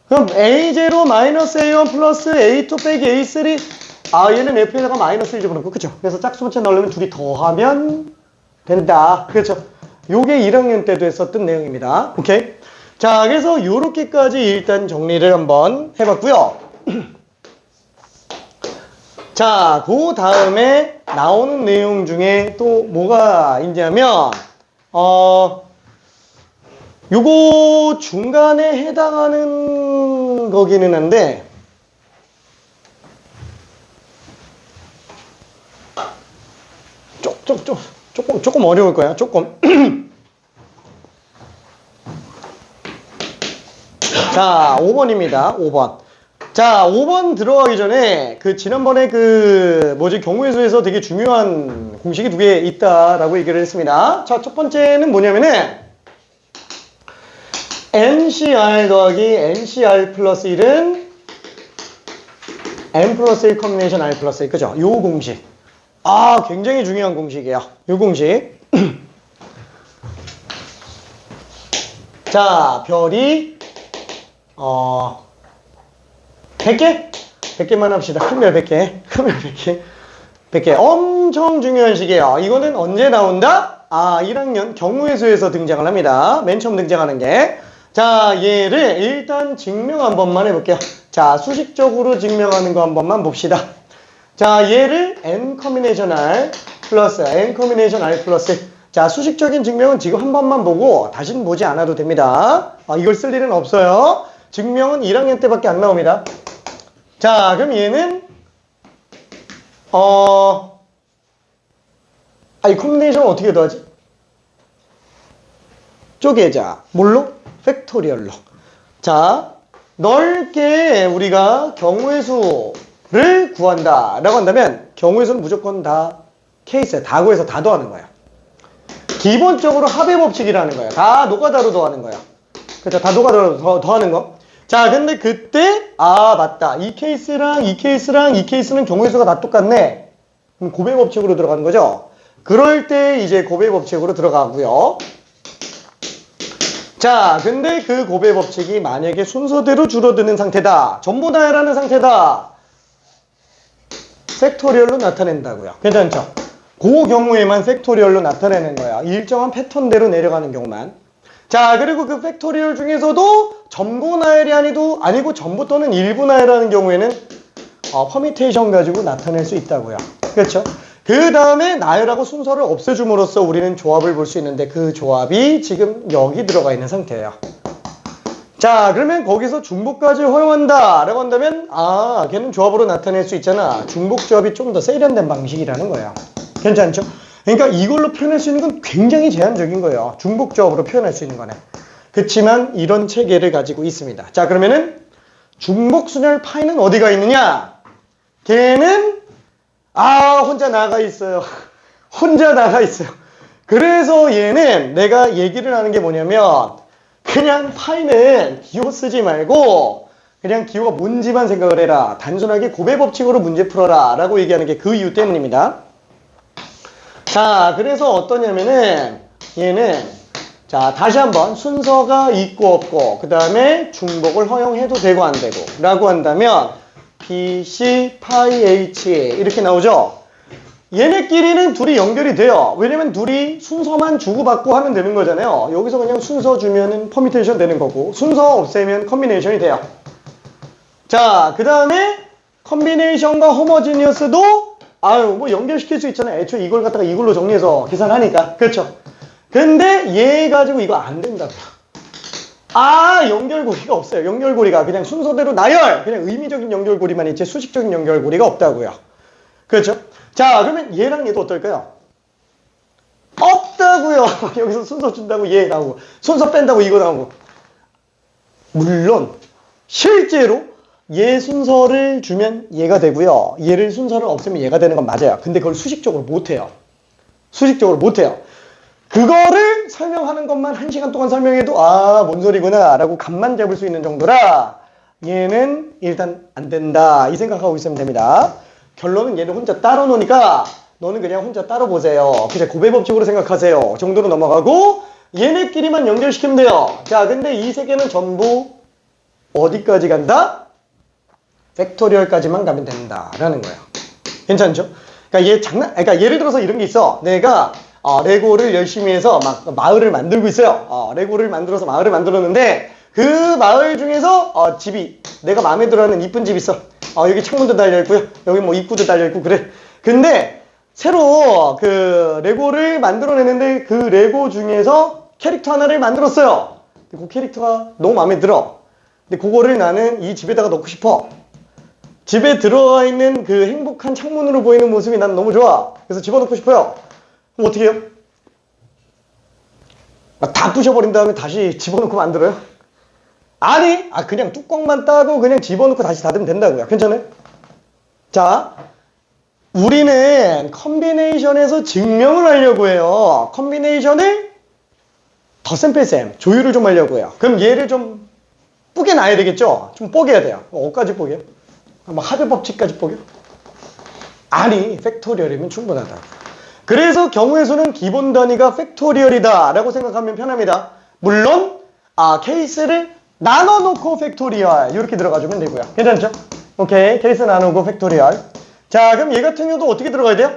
그럼 a0 마이너스 a1 플러스 a2 빼기 a3 얘는 f에다가 마이너스 1 집어넣고 그쵸? 그래서 짝수 번째 넣으려면 둘이 더하면 된다. 그렇죠? 요게 1학년 때도 했었던 내용입니다. 오케이? 자, 그래서 요렇게까지 일단 정리를 한번 해봤고요. 자, 그 다음에 나오는 내용 중에 또 뭐가 있냐면 요거 중간에 해당하는 거기는 한데 조금 어려울 거야. 조금. 자, 5번입니다. 5번. 자, 5번 들어가기 전에 그 지난번에 그 뭐지 경우의 수에서 되게 중요한 공식이 두 개 있다라고 얘기를 했습니다. 자, 첫 번째는 뭐냐면은 NCR 더하기 NCR 플러스 1은 N 플러스 1 컨비네이션 R 플러스 1 그죠? 요 공식. 아, 굉장히 중요한 공식이에요. 요 공식. 자, 별이 100개? 100개만 합시다. 큰별 100개. 큰별 100개. 100개. 엄청 중요한 식이에요. 이거는 언제 나온다? 아, 1학년 경우의 수에서 등장을 합니다. 맨 처음 등장하는 게. 자, 얘를 일단 증명 한 번만 해볼게요. 자, 수식적으로 증명하는 거 한 번만 봅시다. 자, 얘를 N 커비네이션 R 플러스 N 커비네이션 R 플러스. 자, 수식적인 증명은 지금 한 번만 보고 다시는 보지 않아도 됩니다. 이걸 쓸 일은 없어요. 증명은 1학년 때밖에 안 나옵니다. 자, 그럼 얘는 이 커비네이션을 어떻게 더하지? 쪼개자. 뭘로? 팩토리얼로. 자, 넓게 우리가 경우의 수를 구한다 라고 한다면 경우의 수는 무조건 다 케이스에 다 구해서 다 더하는 거야. 기본적으로 합의 법칙이라는 거야. 다 노가다로 더하는 거야. 그렇죠? 다 노가다로 더하는 거. 자, 근데 그때 맞다. 이 케이스랑 이 케이스랑 이 케이스는 경우의 수가 다 똑같네. 그럼 곱의 법칙으로 들어가는 거죠. 그럴 때 이제 곱의 법칙으로 들어가고요. 자, 근데 그 곱의 법칙이 만약에 순서대로 줄어드는 상태다. 전부 다라는 상태다. 팩토리얼로 나타낸다고요. 괜찮죠? 그 경우에만 팩토리얼로 나타내는 거야. 일정한 패턴대로 내려가는 경우만. 자, 그리고 그 팩토리얼 중에서도 전부 나열이 아니고 전부 또는 일부 나열하는 경우에는 퍼미테이션 가지고 나타낼 수 있다고요. 그렇죠? 그 다음에 나열하고 순서를 없애줌으로써 우리는 조합을 볼 수 있는데 그 조합이 지금 여기 들어가 있는 상태예요. 자, 그러면 거기서 중복까지 허용한다 라고 한다면 걔는 조합으로 나타낼 수 있잖아. 중복 조합이 좀 더 세련된 방식이라는 거예요. 괜찮죠? 그러니까 이걸로 표현할 수 있는 건 굉장히 제한적인 거예요. 중복 조합으로 표현할 수 있는 거네. 그렇지만 이런 체계를 가지고 있습니다. 자, 그러면은 중복 순열 파이는 어디가 있느냐? 걔는 혼자 나가 있어요. 혼자 나가 있어요. 그래서 얘는 내가 얘기를 하는 게 뭐냐면 그냥 파이는 기호 쓰지 말고 그냥 기호가 뭔지만 생각을 해라. 단순하게 곱의 법칙으로 문제 풀어라 라고 얘기하는 게 그 이유 때문입니다. 자, 그래서 어떠냐면은 얘는 자, 다시 한번 순서가 있고 없고 그 다음에 중복을 허용해도 되고 안 되고 라고 한다면 B, C, 파이, H 이렇게 나오죠. 얘네끼리는 둘이 연결이 돼요. 왜냐면 둘이 순서만 주고받고 하면 되는 거잖아요. 여기서 그냥 순서 주면은 퍼미테이션 되는 거고 순서 없애면 컨비네이션이 돼요. 자, 그 다음에 컨비네이션과 호모지니어스도 뭐 연결시킬 수 있잖아요. 애초에 이걸 갖다가 이걸로 정리해서 계산하니까. 그렇죠? 근데 얘 가지고 이거 안 된다고요. 연결고리가 없어요. 연결고리가 그냥 순서대로 나열! 그냥 의미적인 연결고리만 있지 수식적인 연결고리가 없다고요. 그렇죠? 자, 그러면 얘랑 얘도 어떨까요? 없다고요. 여기서 순서 준다고 얘 나오고 순서 뺀다고 이거 나오고. 물론 실제로 얘 순서를 주면 얘가 되고요. 얘를 순서를 없애면 얘가 되는 건 맞아요. 근데 그걸 수식적으로 못해요. 수식적으로 못해요. 그거를 설명하는 것만 1시간 동안 설명해도 뭔 소리구나 라고 감만 잡을 수 있는 정도라 얘는 일단 안 된다 이 생각하고 있으면 됩니다. 결론은 얘는 혼자 따로 노니까 너는 그냥 혼자 따로 보세요. 그냥 곱의 법칙으로 생각하세요 정도로 넘어가고 얘네끼리만 연결시키면 돼요. 자, 근데 이 세 개는 전부 어디까지 간다? 팩토리얼까지만 가면 된다라는 거예요. 괜찮죠? 그러니까 예를 들어서 이런 게 있어. 내가 레고를 열심히 해서 막 마을을 만들고 있어요. 레고를 만들어서 마을을 만들었는데 그 마을 중에서 집이 내가 마음에 들어하는 이쁜 집 있어. 여기 창문도 달려있고요. 여기 뭐 입구도 달려있고 그래. 근데 새로 그 레고를 만들어내는데 그 레고 중에서 캐릭터 하나를 만들었어요. 그 캐릭터가 너무 마음에 들어. 근데 그거를 나는 이 집에다가 넣고 싶어. 집에 들어가 있는 그 행복한 창문으로 보이는 모습이 난 너무 좋아. 그래서 집어넣고 싶어요. 그럼 어떻게 해요? 다 부셔버린 다음에 다시 집어넣고 만들어요? 아니, 그냥 뚜껑만 따고 그냥 집어넣고 다시 닫으면 된다고요. 괜찮아요? 자, 우리는 컨비네이션에서 증명을 하려고 해요. 컨비네이션을 덧셈 뺄셈, 조율을 좀 하려고 해요. 그럼 얘를 좀 뽀개 놔야 되겠죠? 좀 뽀개야 돼요. 어디까지 뽀개요? 합의 법칙까지 뽀개요? 아니, 팩토리얼이면 충분하다. 그래서 경우의 수는 기본 단위가 팩토리얼이다 라고 생각하면 편합니다. 물론 케이스를 나눠놓고 팩토리얼 이렇게 들어가주면 되고요. 괜찮죠? 오케이, 케이스 나누고 팩토리얼. 자, 그럼 얘 같은 경우도 어떻게 들어가야 돼요?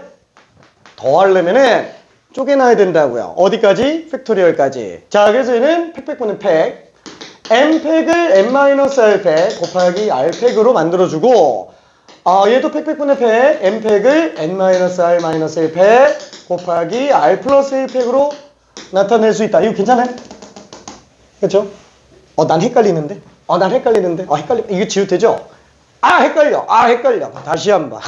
더하려면은 쪼개놔야 된다고요. 어디까지? 팩토리얼까지. 자, 그래서 얘는 팩분의 팩. m팩을 n-r팩 곱하기 r팩으로 만들어주고 얘도 팩분의 팩. m팩을 n-r-1팩 곱하기 r 플러스 1팩으로 나타낼 수 있다. 이거 괜찮아요? 그렇죠? 난 헷갈리는데? 이거 지울 되죠? 헷갈려. 다시 한번.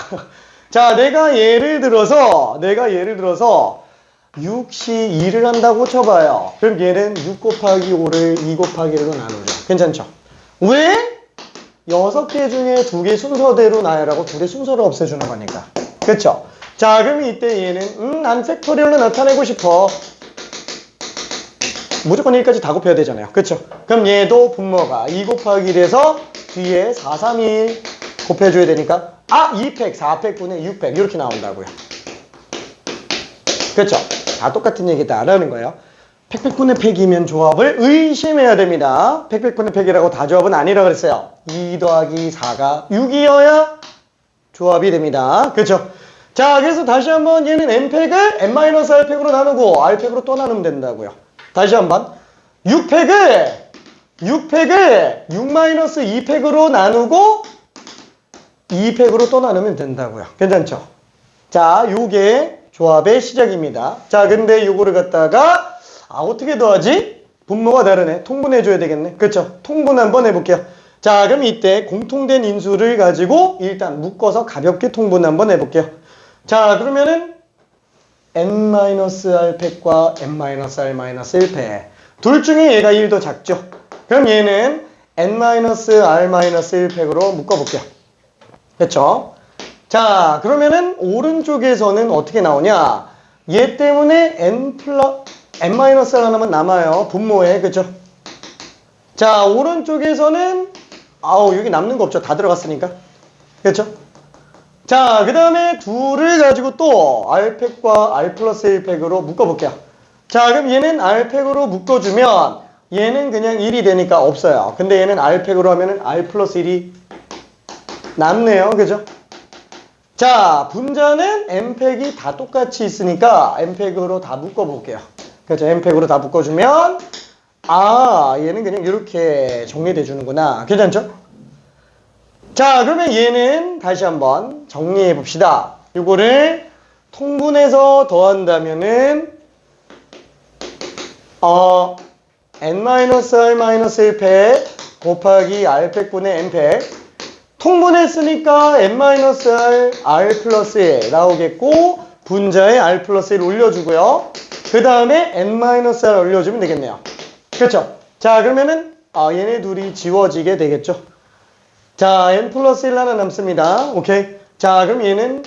자, 내가 예를 들어서 6시 2를 한다고 쳐봐요. 그럼 얘는 6 곱하기 5를 2 곱하기 1로 나누죠. 괜찮죠? 왜? 6개 중에 2개 순서대로 나열하고 2개 순서를 없애주는 거니까. 그쵸? 자, 그럼 이때 얘는 난 팩토리얼로 나타내고 싶어. 무조건 1까지 다 곱해야 되잖아요. 그쵸? 그럼 얘도 분모가 2 곱하기 1에서 뒤에 4, 3, 1 곱해줘야 되니까 2팩, 4팩분의 6팩 이렇게 나온다고요. 그쵸? 다 똑같은 얘기다라는 거예요. 팩분의 팩이면 조합을 의심해야 됩니다. 팩분의 팩이라고 다 조합은 아니라 그랬어요. 2 더하기 4가 6이어야 조합이 됩니다. 그쵸? 자, 그래서 다시 한번 얘는 n팩을 n-r팩으로 나누고 r팩으로 또 나누면 된다고요. 다시 한번 6팩을 6-2팩으로 나누고 2팩으로 또 나누면 된다고요. 괜찮죠? 자, 요게 조합의 시작입니다. 자, 근데 요거를 갖다가 어떻게 더하지? 분모가 다르네. 통분해줘야 되겠네. 그쵸? 통분 한번 해볼게요. 자, 그럼 이때 공통된 인수를 가지고 일단 묶어서 가볍게 통분 한번 해볼게요. 자, 그러면은 n-r팩과 n-r-1팩 둘 중에 얘가 1 더 작죠? 그럼 얘는 n-r-1팩으로 묶어볼게요. 그쵸? 자, 그러면은 오른쪽에서는 어떻게 나오냐? 얘 때문에 n-r 하나만 남아요. 분모에. 그쵸? 자, 오른쪽에서는 여기 남는 거 없죠? 다 들어갔으니까. 그쵸? 자, 그 다음에 둘을 가지고 또 r팩과 r 플러스 1팩으로 묶어볼게요. 자, 그럼 얘는 r팩으로 묶어주면 얘는 그냥 1이 되니까 없어요. 근데 얘는 r팩으로 하면은 r 플러스 1이 남네요. 그죠? 자, 분자는 n팩이 다 똑같이 있으니까 n팩으로 다 묶어볼게요. 그렇죠? n팩으로 다 묶어주면 얘는 그냥 이렇게 정리돼 주는구나. 괜찮죠? 자, 그러면 얘는 다시 한번 정리해 봅시다. 이거를 통분해서 더한다면은 n-r-1팩 곱하기 r팩분의 n팩 통분했으니까 n-r r 플러스 1 나오겠고 분자에 r 플러스 1 올려주고요. 그 다음에 n-r 올려주면 되겠네요. 그렇죠? 자, 그러면은 얘네 둘이 지워지게 되겠죠. 자, n 플러스 1 하나 남습니다. 오케이. 자, 그럼 얘는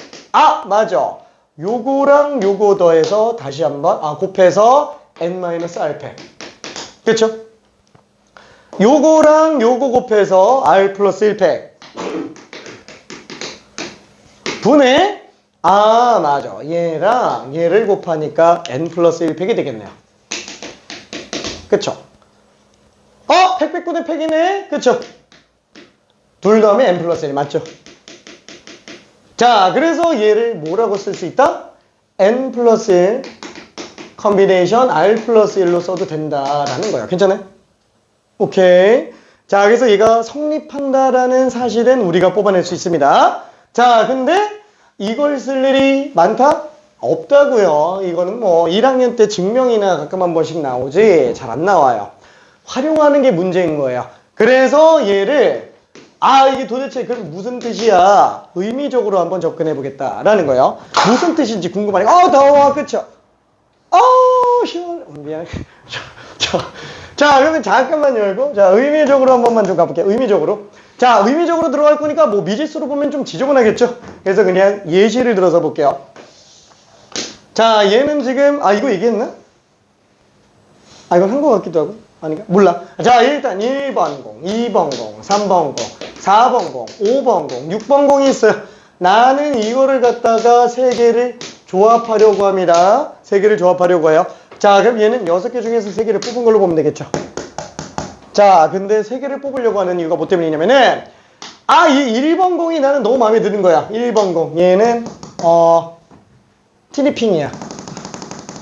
맞아. 요거랑 요거 더해서 다시 한번 곱해서 n-r팩. 그쵸? 요거랑 요거 곱해서 r 플러스 1팩. 분해? 맞아. 얘랑 얘를 곱하니까 n 플러스 1팩이 되겠네요. 그쵸? 팩분의 팩이네? 그쵸? 둘 다음에 n 플러스 1 맞죠? 자, 그래서 얘를 뭐라고 쓸 수 있다? n 플러스 1 컨비네이션 r 플러스 1로 써도 된다라는 거예요. 괜찮아요? 오케이. 자, 그래서 얘가 성립한다라는 사실은 우리가 뽑아낼 수 있습니다. 자, 근데 이걸 쓸 일이 많다? 없다고요. 이거는 뭐 1학년 때 증명이나 가끔 한 번씩 나오지 잘 안 나와요. 활용하는 게 문제인 거예요. 그래서 얘를 이게 도대체 그럼 무슨 뜻이야? 의미적으로 한번 접근해 보겠다라는 거예요. 무슨 뜻인지 궁금하니까 더워. 그쵸? 시원. 미안. 자, 그러면 잠깐만 열고, 자, 의미적으로 한 번만 좀 가볼게요. 의미적으로. 자, 의미적으로 들어갈 거니까 뭐 미지수로 보면 좀 지저분하겠죠? 그래서 그냥 예시를 들어서 볼게요. 자, 얘는 지금, 이거 얘기했나? 이건 한 거 같기도 하고. 아닌가? 몰라. 자, 일단 1번 공, 2번 공, 3번 공, 4번 공, 5번 공, 6번 공이 있어요. 나는 이거를 갖다가 세 개를 조합하려고 합니다. 세 개를 조합하려고 해요. 자, 그럼 얘는 6개 중에서 세 개를 뽑은 걸로 보면 되겠죠. 자, 근데 세 개를 뽑으려고 하는 이유가 뭐 때문이냐면은, 이 1번 공이 나는 너무 마음에 드는 거야. 1번 공. 얘는, 티니핑이야.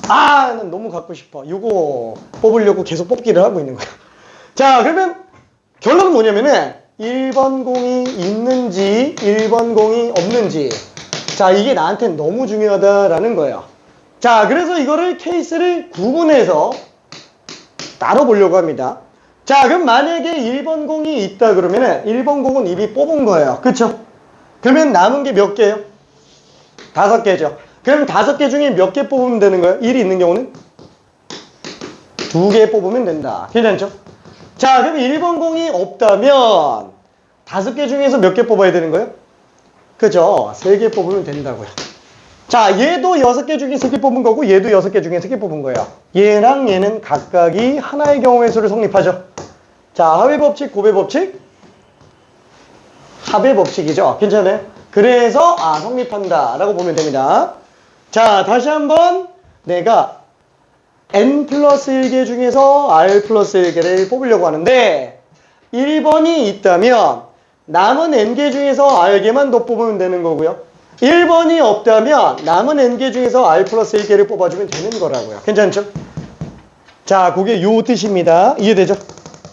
난 너무 갖고 싶어. 이거 뽑으려고 계속 뽑기를 하고 있는 거야. 자, 그러면 결론은 뭐냐면은 1번 공이 있는지 1번 공이 없는지, 자, 이게 나한테는 너무 중요하다라는 거예요. 자, 그래서 이거를 케이스를 구분해서 따로 보려고 합니다. 자, 그럼 만약에 1번 공이 있다 그러면은 1번 공은 이미 뽑은 거예요. 그쵸? 그러면 남은 게 몇 개예요? 5개죠. 그럼 5개 중에 몇 개 뽑으면 되는 거예요? 1이 있는 경우는? 2개 뽑으면 된다. 괜찮죠? 자, 그럼 1번 공이 없다면 5개 중에서 몇 개 뽑아야 되는 거예요? 그죠? 3개 뽑으면 된다고요. 자, 얘도 6개 중에 3개 뽑은 거고 얘도 6개 중에 3개 뽑은 거예요. 얘랑 얘는 각각이 하나의 경우의 수를 성립하죠. 자, 합의 법칙, 곱의 법칙, 합의 법칙이죠. 괜찮아요? 그래서 성립한다 라고 보면 됩니다. 자, 다시 한번 내가 n 플러스 1개 중에서 r 플러스 1개를 뽑으려고 하는데 1번이 있다면 남은 n개 중에서 r개만 더 뽑으면 되는 거고요. 1번이 없다면 남은 n개 중에서 r 플러스 1개를 뽑아주면 되는 거라고요. 괜찮죠? 자, 그게 요 뜻입니다. 이해되죠?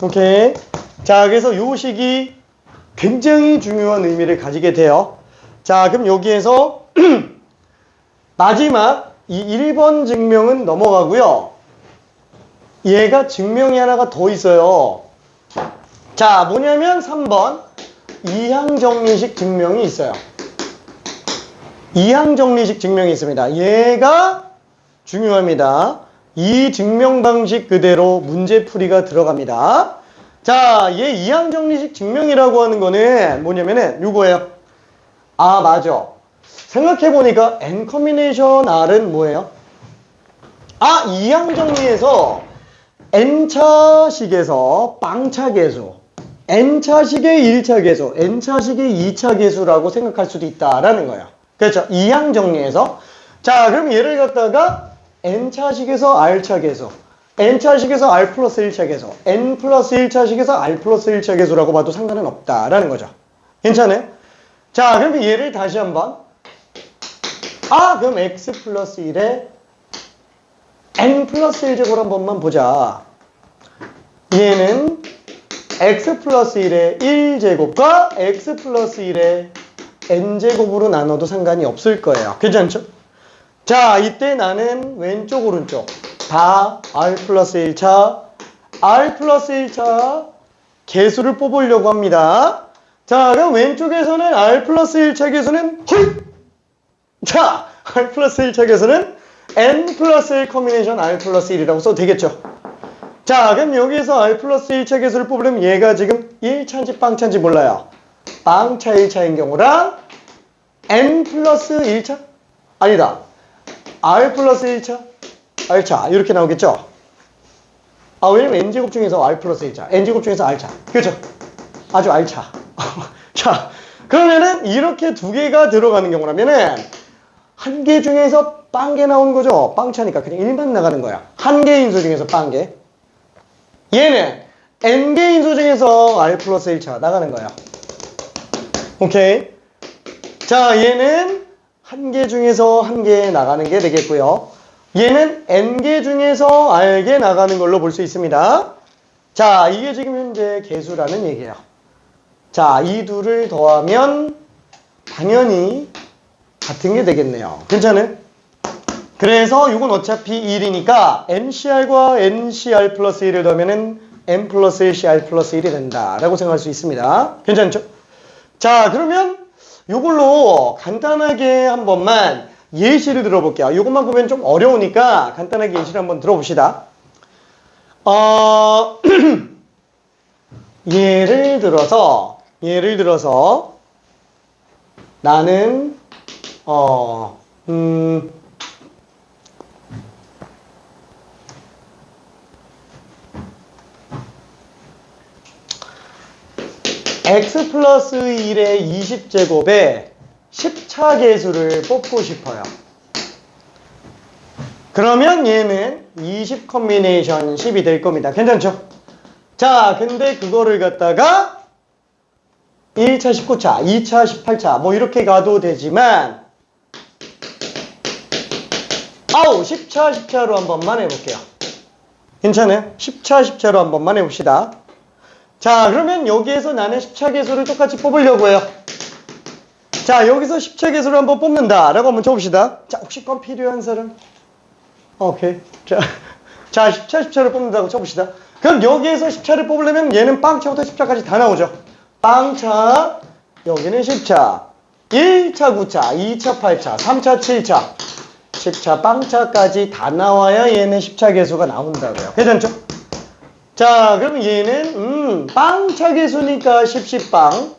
오케이. 자, 그래서 요 식이 굉장히 중요한 의미를 가지게 돼요. 자, 그럼 여기에서 마지막 이 1번 증명은 넘어가고요. 얘가 증명이 하나가 더 있어요. 자, 뭐냐면 3번 이항정리식 증명이 있어요. 이항정리식 증명이 있습니다. 얘가 중요합니다. 이 증명 방식 그대로 문제풀이가 들어갑니다. 자, 얘 이항정리식 증명이라고 하는 거는 뭐냐면은 요거예요. 맞아. 생각해보니까 n 커미네이션 r은 뭐예요? 이항정리에서 n차식에서 빵차 계수, n차식의 1차 계수, n차식의 2차 계수라고 생각할 수도 있다라는 거예요. 그렇죠? 이항정리에서. 자, 그럼 얘를 갖다가 n차식에서 r차 계수, n차식에서 r 플러스 1차 계수, n 플러스 1차식에서 r 플러스 1차 계수라고 봐도 상관은 없다라는 거죠. 괜찮아요? 자, 그럼 얘를 다시 한번. 그럼 x 플러스 1에 n 플러스 1제곱을 한 번만 보자. 얘는 x 플러스 1의 1제곱과 x 플러스 1의 n제곱으로 나눠도 상관이 없을 거예요. 괜찮죠? 자, 이때 나는 왼쪽 오른쪽 다 r 플러스 1차, r 플러스 1차 개수를 뽑으려고 합니다. 자, 그럼 왼쪽에서는 r 플러스 1차 개수는 자, r 플러스 1차 개수는 n 플러스 1 커미네이션 r 플러스 1이라고 써도 되겠죠. 자, 그럼 여기에서 r 플러스 1차 개수를 뽑으려면 얘가 지금 1차인지 빵차인지 몰라요. 빵차 1차인 경우랑 n 플러스 1차? 아니다. r 플러스 1차? r차 이렇게 나오겠죠. 왜냐면 n제곱 중에서 r 플러스 1차, n제곱 중에서 r차. 그렇죠? 아주 r차. 자, 그러면은 이렇게 두 개가 들어가는 경우라면은 한 개 중에서 빵개 나오는 거죠. 빵차니까 그냥 1만 나가는 거야. 한 개 인수 중에서 빵개. 얘는 n개 인수 중에서 r 플러스 1차 나가는 거야. 오케이. 자, 얘는 한 개 중에서 한 개 나가는 게 되겠고요. 얘는 n개 중에서 r개 나가는 걸로 볼 수 있습니다. 자, 이게 지금 현재 개수라는 얘기예요. 자, 이 둘을 더하면 당연히 같은 게 되겠네요. 괜찮아요? 그래서 이건 어차피 1이니까 NCR과 NCR 플러스 1을 더하면은 N 플러스 1 CR 플러스 1이 된다라고 생각할 수 있습니다. 괜찮죠? 자, 그러면 이걸로 간단하게 한 번만 예시를 들어볼게요. 이것만 보면 좀 어려우니까 간단하게 예시를 한번 들어봅시다. 예를 들어서 나는 x 플러스 1의 20제곱에 10차 계수를 뽑고 싶어요. 그러면 얘는 20 컨비네이션 10이 될 겁니다. 괜찮죠? 자, 근데 그거를 갖다가 1차 19차, 2차 18차 뭐 이렇게 가도 되지만 10차 10차로 한 번만 해볼게요. 괜찮아요? 10차 10차로 한 번만 해봅시다. 자, 그러면 여기에서 나는 10차 계수를 똑같이 뽑으려고 해요. 자, 여기서 10차 계수를 한번 뽑는다 라고 한번 쳐봅시다. 자, 혹시 건 필요한 사람? 오케이. 자, 10차 10차를 뽑는다고 쳐봅시다. 그럼 여기에서 10차를 뽑으려면 얘는 빵차부터 10차까지 다 나오죠. 빵차, 여기는 10차, 1차 9차, 2차 8차, 3차 7차, 10차 빵차까지 다 나와야 얘는 10차 계수가 나온다고요. 괜찮죠? 자, 그럼 얘는 빵차 계수니까 10, 10빵,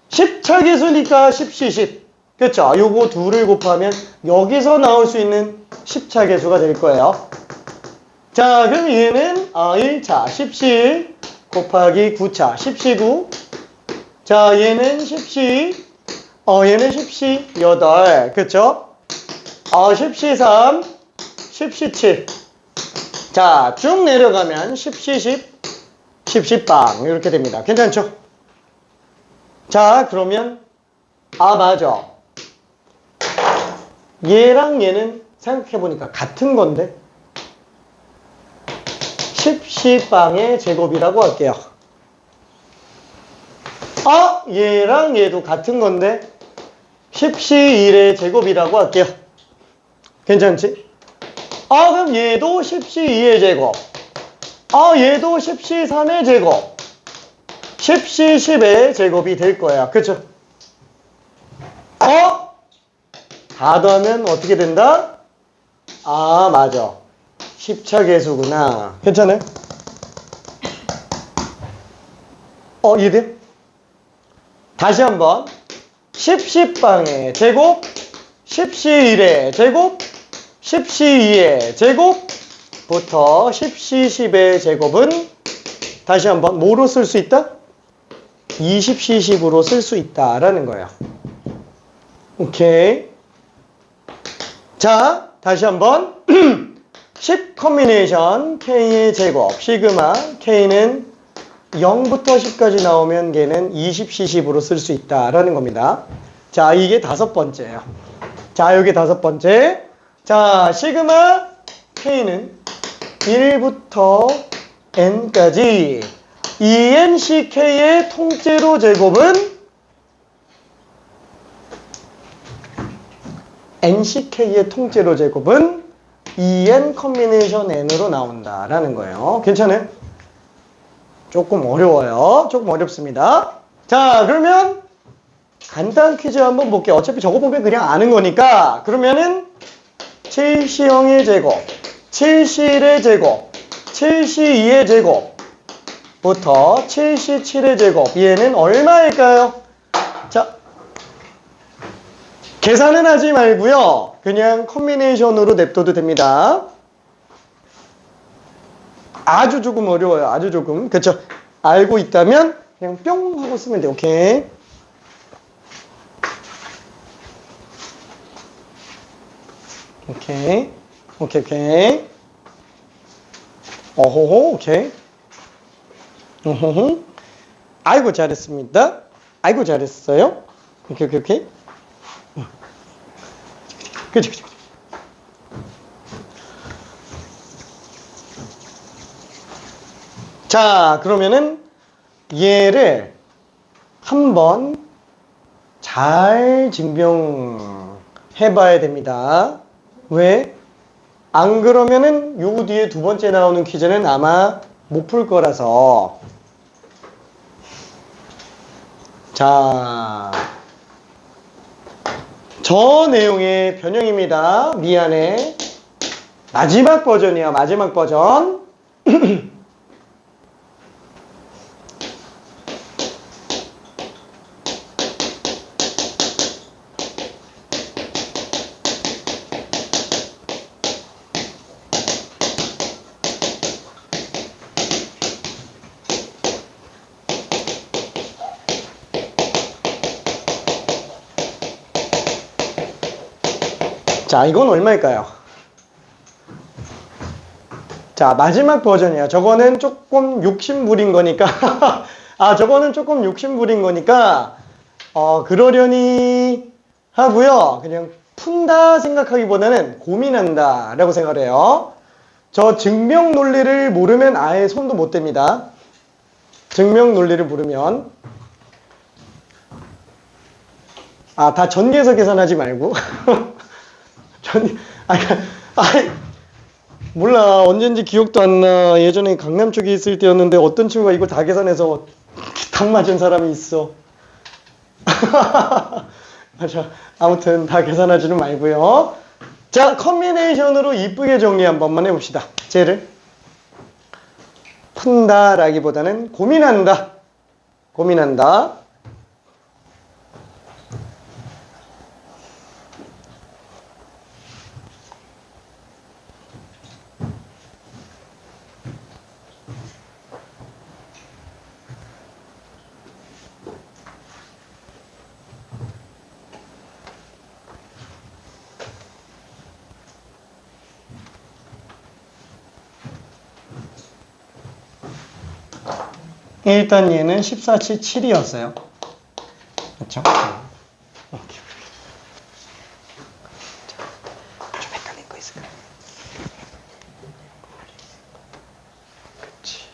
10차 계수니까 10, 10, 10. 그쵸? 요거 둘을 곱하면 여기서 나올 수 있는 10차 계수가 될 거예요. 자, 그럼 얘는 1차 10시 곱하기 9차 10시9. 자, 얘는 10시 얘는 10시 8. 그쵸? 10시 3 10시 7. 자, 쭉 내려가면 10시 10 10시 빵 이렇게 됩니다. 괜찮죠? 자, 그러면 맞아. 얘랑 얘는 생각해보니까 같은 건데 10시빵의 제곱이라고 할게요. 얘랑 얘도 같은 건데 10시1의 제곱이라고 할게요. 괜찮지? 그럼 얘도 10시2의 제곱. 얘도 10시3의 제곱. 10시10의 제곱이 될 거야. 그쵸? 다 더하면 어떻게 된다? 맞아. 10차 계수구나. 괜찮아요? 이해돼요? 다시 한번 10시빵의 제곱, 10시1의 제곱, 10시2의 제곱부터 10시10의 제곱은 다시 한번 뭐로 쓸 수 있다? 20시10으로 쓸 수 있다라는 거예요. 오케이. 자, 다시 한번 10 컨비네이션 K의 제곱 시그마 K는 0부터 10까지 나오면 걔는 20C10으로 쓸 수 있다라는 겁니다. 자, 이게 다섯 번째예요. 자, 여기 다섯 번째. 자, 시그마 K는 1부터 N까지 ENCK의 통째로 제곱은 NCK의 통째로 제곱은 EN 컨비네이션 N으로 나온다라는 거예요. 괜찮아요? 조금 어려워요. 조금 어렵습니다. 자, 그러면 간단 퀴즈 한번 볼게요. 어차피 저거 보면 그냥 아는 거니까. 그러면은 7C0의 제곱, 7C1의 제곱, 7C2의 제곱부터 7C7의 제곱. 얘는 얼마일까요? 자, 계산은 하지 말고요. 그냥 컨비네이션으로 냅둬도 됩니다. 아주 조금 어려워요. 아주 조금. 그쵸? 알고 있다면 그냥 뿅 하고 쓰면 돼요. 오케이. 오케이. 오케이, 오케이. 어호호, 오케이. 어호호. 아이고, 잘했습니다. 아이고, 잘했어요. 오케이, 오케이, 오케이. 그치, 그치, 그치. 자, 그러면은 얘를 한번 잘 증명해 봐야 됩니다. 왜? 안 그러면은 요 뒤에 두 번째 나오는 퀴즈는 아마 못 풀 거라서. 자, 저 내용의 변형입니다. 미안해. 마지막 버전이야, 마지막 버전. 자, 이건 얼마일까요? 자, 마지막 버전이야. 저거는 조금 욕심부린 거니까. 아, 저거는 조금 욕심부린 거니까, 그러려니 하고요. 그냥 푼다 생각하기보다는 고민한다 라고 생각을 해요. 저 증명 논리를 모르면 아예 손도 못 댑니다. 증명 논리를 모르면. 아, 다 전개해서 계산하지 말고. 몰라. 언젠지 기억도 안 나. 예전에 강남 쪽에 있을 때였는데 어떤 친구가 이걸 다 계산해서 탁 맞은 사람이 있어. 맞아. 아무튼 다 계산하지는 말고요. 자, 컨비네이션으로 이쁘게 정리 한 번만 해봅시다. 쟤를 푼다라기보다는 고민한다. 고민한다. 일단 얘는 14치 7이었어요. 그렇죠? 오케이. 좀 헷갈린 거 있을까? 그렇지.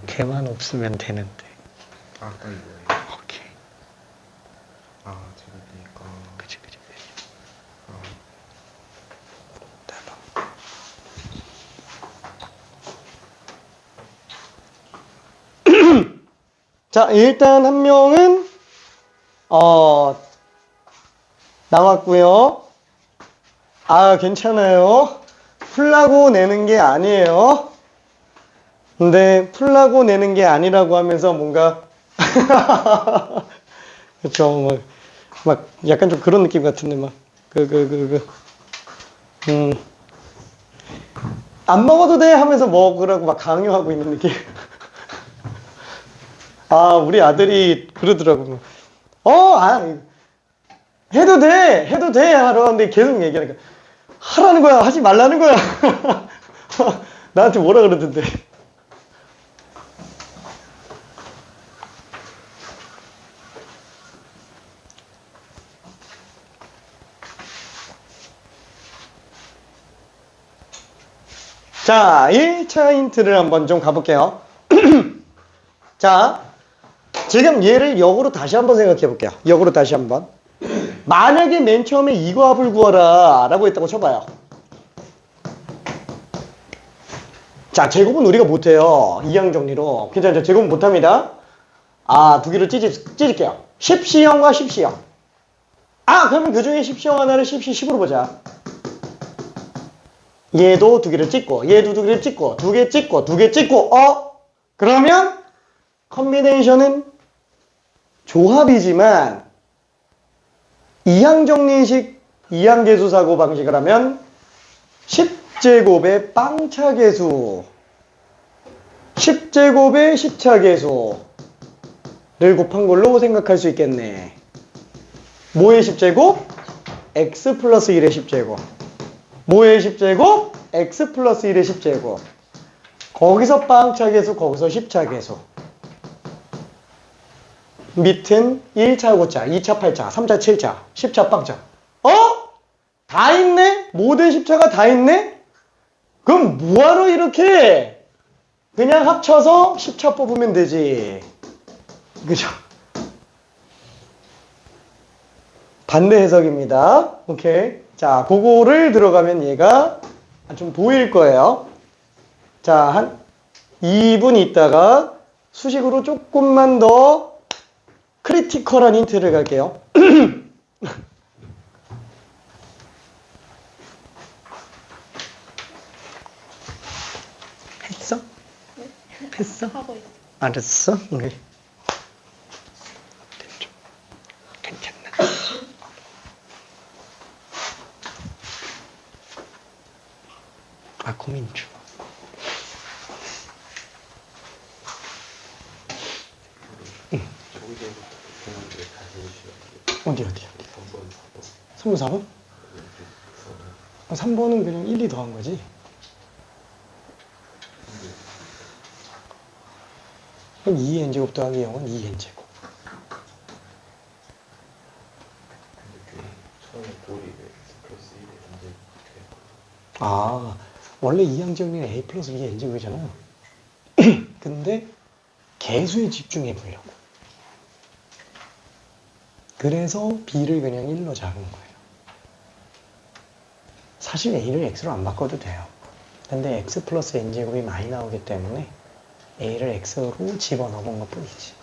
걔만 없으면 되는데.
아, 이거예요.
오케이.
아, 제가 보니까.
그치.
아,
대박. 자, 일단 한 명은 나왔고요. 아, 괜찮아요. 풀라고 내는 게 아니에요. 근데 풀라고 내는 게 아니라고 하면서 뭔가 그쵸, 막 약간 좀 그런 느낌 같은데 막 안 먹어도 돼 하면서 먹으라고 막 강요하고 있는 느낌. 아, 우리 아들이 그러더라고. 해도 돼 하라는데 계속 얘기하니까 하라는 거야, 하지 말라는 거야. 나한테 뭐라 그러던데. 자, 1차 힌트를 한번 좀 가볼게요. 자, 지금 얘를 역으로 다시 한번 생각해 볼게요. 역으로 다시 한번. 만약에 맨 처음에 이거 합을 구하라 라고 했다고 쳐봐요. 자, 제곱은 우리가 못해요. 이항 정리로. 괜찮죠? 제곱은 못합니다. 아, 두 개로 찢을게요. 10C형과 10C형. 아, 그러면 그 중에 10C형 하나를 10C 10으로 보자. 얘도 두 개를 찍고, 얘도 두 개를 찍고, 두 개 찍고, 두 개 찍고, 그러면 컨비네이션은 조합이지만 이항 정리식 이항계수 사고방식을 하면 10제곱의 빵차계수 10제곱의 10차계수를 곱한 걸로 생각할 수 있겠네. 뭐의 10제곱? x 플러스 1의 10제곱. 뭐의 10제곱? x 플러스 1의 10제곱. 거기서 빵차계수, 거기서 10차계수. 밑은 1차 5차, 2차 8차, 3차 7차, 10차 빵차. 다 있네? 모든 10차가 다 있네? 그럼 뭐하러 이렇게 그냥 합쳐서 10차 뽑으면 되지. 그죠? 반대 해석입니다. 오케이. 자, 그거를 들어가면 얘가 좀 보일 거예요. 자, 한 2분 있다가 수식으로 조금만 더 크리티컬한 힌트를 갈게요. 했어? 했어?
하고 있어.
알았어? 오케이. 괜찮나? 아, 고민 중.
저기서부터 공원들에 다 해주시면
어디?
3번, 4번.
3번, 4번? 3번은 그냥 1, 2 더한 거지. 그럼 2n제곱 더하기 0은 2n제곱.
근데 그 처음에 고리를 x 플러스 1에 언제 이렇게
아, 원래 이항정리는 a 플러스 b의 n제곱이잖아. 근데 개수에 집중해 보려고. 그래서 b를 그냥 1로 잡은 거예요. 사실 a를 x로 안 바꿔도 돼요. 근데 x 플러스 n제곱이 많이 나오기 때문에 a를 x로 집어넣은 것 뿐이지.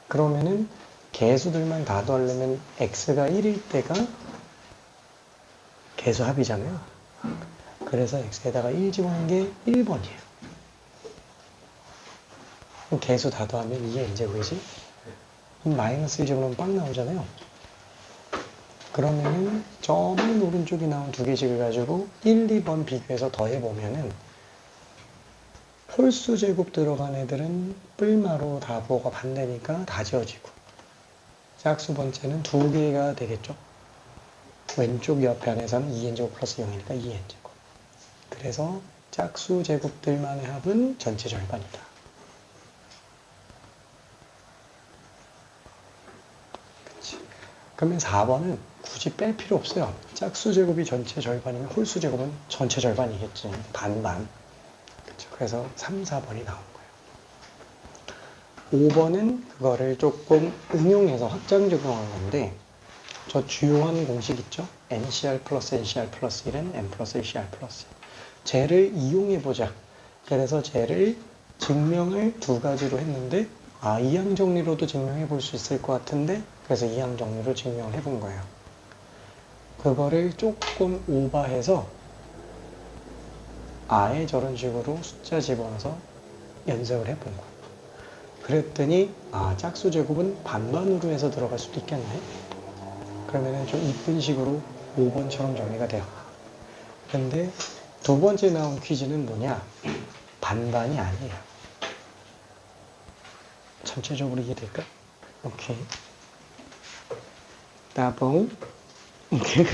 그러면은 개수들만 다 더하려면 x가 1일 때가 개수 합이잖아요. 그래서 x에다가 1 집어넣은 게 1번이에요. 개수 다 더하면 2의 n제곱이지. 그럼 마이너스 1 집어넣으면 빵 나오잖아요. 그러면은 저 맨 오른쪽에 나온 두 개씩을 가지고 1, 2번 비교해서 더해보면은 홀수 제곱 들어간 애들은 뿔마로 다 부호가 반대니까 다 지워지고, 짝수 번째는 두 개가 되겠죠. 왼쪽 옆에 안에서는 2n제곱 플러스 0이니까 2n제곱. 그래서 짝수 제곱들만의 합은 전체 절반이다. 그치. 그러면 4번은 굳이 뺄 필요 없어요. 짝수 제곱이 전체 절반이면 홀수 제곱은 전체 절반이겠지. 반반. 그쵸. 그래서 3, 4번이 나온 거예요. 5번은 그거를 조금 응용해서 확장 적용한 건데, 저 주요한 공식 있죠? NCR 플러스 NCR 플러스 1은 N 플러스 NCR 플러스 1. 쟤를 이용해보자. 그래서 쟤를 증명을 두 가지로 했는데, 이항 정리로도 증명해 볼 수 있을 것 같은데, 그래서 이항 정리로 증명을 해본 거예요. 그거를 조금 오버해서 아예 저런 식으로 숫자 집어넣어서 연습을 해본 거예요. 그랬더니 짝수 제곱은 반반으로 해서 들어갈 수도 있겠네. 그러면은 좀 이쁜 식으로 5번처럼 정리가 돼요. 근데 두 번째 나온 퀴즈는 뭐냐? 반반이 아니에요. 전체적으로 이해될까? 오케이. 따봉. 오케이.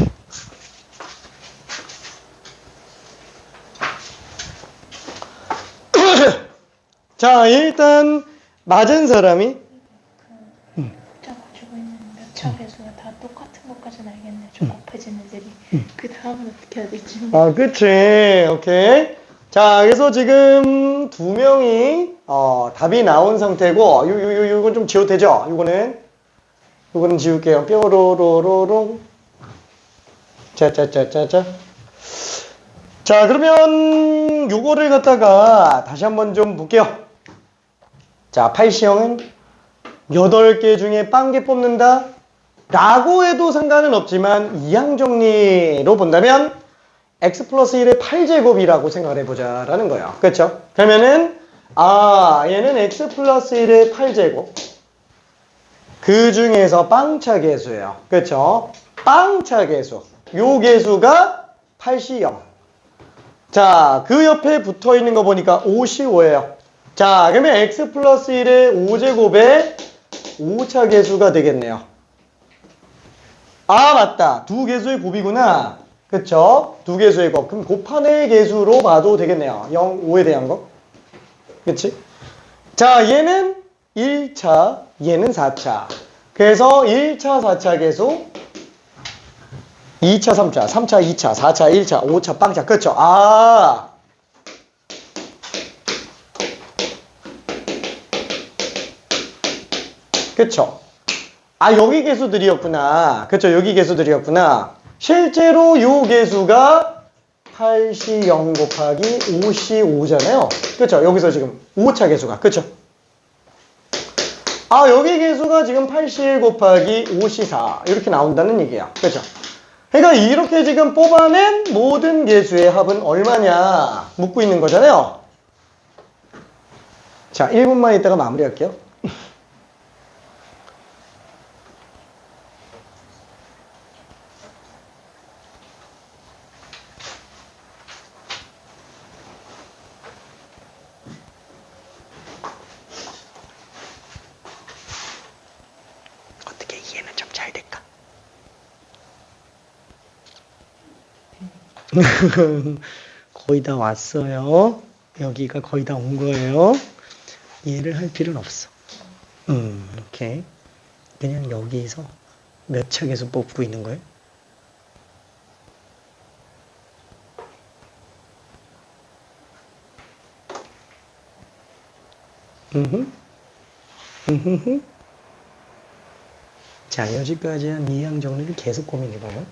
자, 일단 맞은 사람이
숫자 가지고 있는 몇 차 개수가 다 똑같은 것까지는 알겠네. 좀 곱해진 애들이. 그 다음은 어떻게 해야 될지.
그치. 오케이. 자, 그래서 지금 두 명이 답이 나온 상태고, 이건 좀 지워도 되죠? 요거는 지울게요. 뾰로로로롱. 짜짜짜짜짜. 자, 그러면 요거를 갖다가 다시 한번 좀 볼게요. 자, 8시형은 8개 중에 빵개 뽑는다 라고 해도 상관은 없지만 이항 정리로 본다면 x 플러스 1의 8제곱이라고 생각을 해보자 라는 거예요. 그렇죠? 그러면은 얘는 x 플러스 1의 8제곱, 그 중에서 빵차 계수예요. 그렇죠? 빵차 계수. 요 계수가 8시 0. 자, 그 옆에 붙어 있는 거 보니까 5시 5예요. 자, 그러면 x 플러스 1의 5제곱의 5차 계수가 되겠네요. 아, 맞다. 두 계수의 곱이구나. 그쵸? 두 계수의 곱. 그럼 곱한의 계수로 봐도 되겠네요. 0, 5에 대한 거. 그치? 자, 얘는 1차, 얘는 4차. 그래서 1차, 4차 계수, 2차, 3차, 3차, 2차, 4차, 1차, 5차, 빵차. 그쵸? 아. 그쵸? 아, 여기 계수들이었구나. 그쵸? 여기 계수들이었구나. 실제로 요 계수가 8시 0 곱하기 5시 5잖아요. 그쵸? 여기서 지금 5차 계수가. 그쵸? 아, 여기 계수가 지금 8시 1 곱하기 5시 4. 이렇게 나온다는 얘기야. 그쵸? 그러니까 이렇게 지금 뽑아낸 모든 계수의 합은 얼마냐 묻고 있는 거잖아요. 자, 1분만 있다가 마무리할게요. 어떻게 이해는 좀 잘 될까? 거의 다 왔어요. 여기가 거의 다 온 거예요. 이해를 할 필요는 없어. 오케이. 그냥 여기서 몇 차 계수 뽑고 있는 거예요? 자, 여기까지 한 이항 정리를 계속 고민해봐요.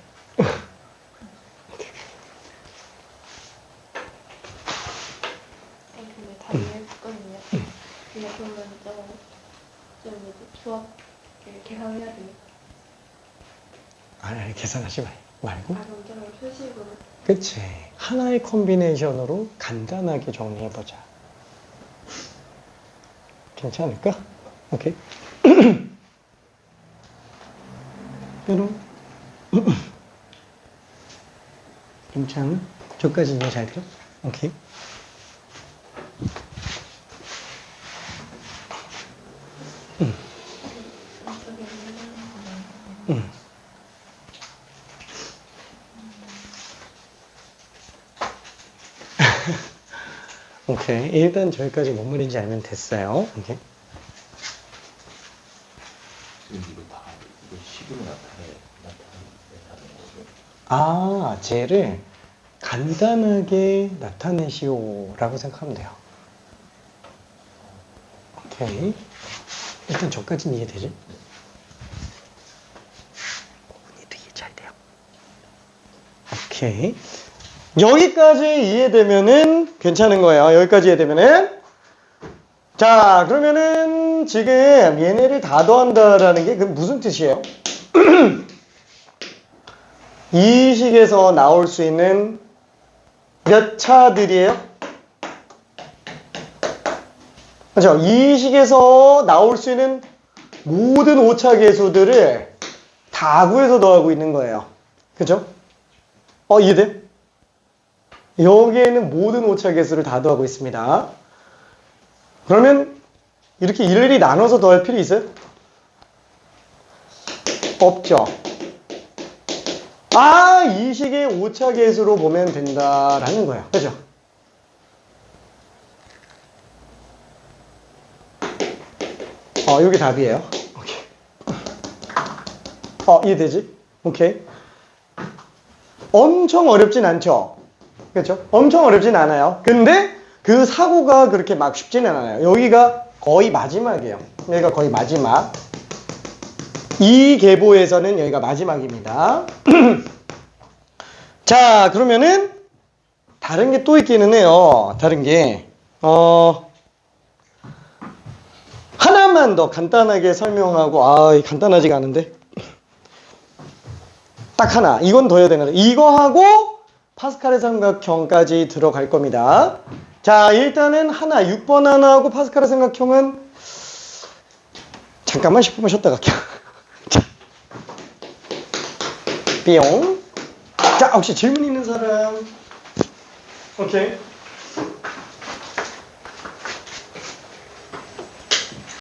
근데 다 이해했거든요. 근데 그러면 좀 뭐지? 수학 계산해야 되니까.
아니, 계산하지 말고.
그럼 좀 표식으로.
그치. 하나의 콤비네이션으로 간단하게 정리해보자. 괜찮을까? 오케이. 여러분. 괜찮아? 저까지 이해 잘 들어? 오케이. 오케이. 일단 저기까지 뭔 말인지 알면 됐어요. 오케이.
지금 이거 다 이거 식으로 나타내는 거죠.
아, 쟤를 간단하게 나타내시오라고 생각하면 돼요. 오케이. 일단 저까지는 이해되지? 이해도 이해 잘 돼요. 오케이. 여기까지 이해되면은 괜찮은 거예요. 여기까지 이해되면은. 자, 그러면은 지금 얘네를 다 더한다라는 게 그 무슨 뜻이에요? 이 식에서 나올 수 있는 몇 차들이에요? 그렇죠? 이 식에서 나올 수 있는 모든 오차 계수들을 다 구해서 더하고 있는 거예요. 그죠? 이해돼요? 여기에는 모든 오차 계수를 다 더하고 있습니다. 그러면 이렇게 일일이 나눠서 더할 필요 있어요? 없죠. 아, 이 식의 오차 계수로 보면 된다라는 거예요. 그죠? 여기 답이에요. 오케이. 이해되지? 오케이. 엄청 어렵진 않죠? 그렇죠? 엄청 어렵진 않아요. 근데 그 사고가 그렇게 막 쉽지는 않아요. 여기가 거의 마지막이에요. 여기가 거의 마지막. 이 계보에서는 여기가 마지막입니다. 자, 그러면은 다른 게 또 있기는 해요. 다른 게 하나만 더 간단하게 설명하고 간단하지가 않은데 딱 하나. 이건 더 해야 되는데 이거 하고 파스칼의 삼각형까지 들어갈 겁니다. 자, 일단은 하나 6번 하나하고 파스칼의 삼각형은 잠깐만 10분만 쉬었다 갈게요. 자. 뿅. 자, 혹시 질문 있는 사람? 오케이.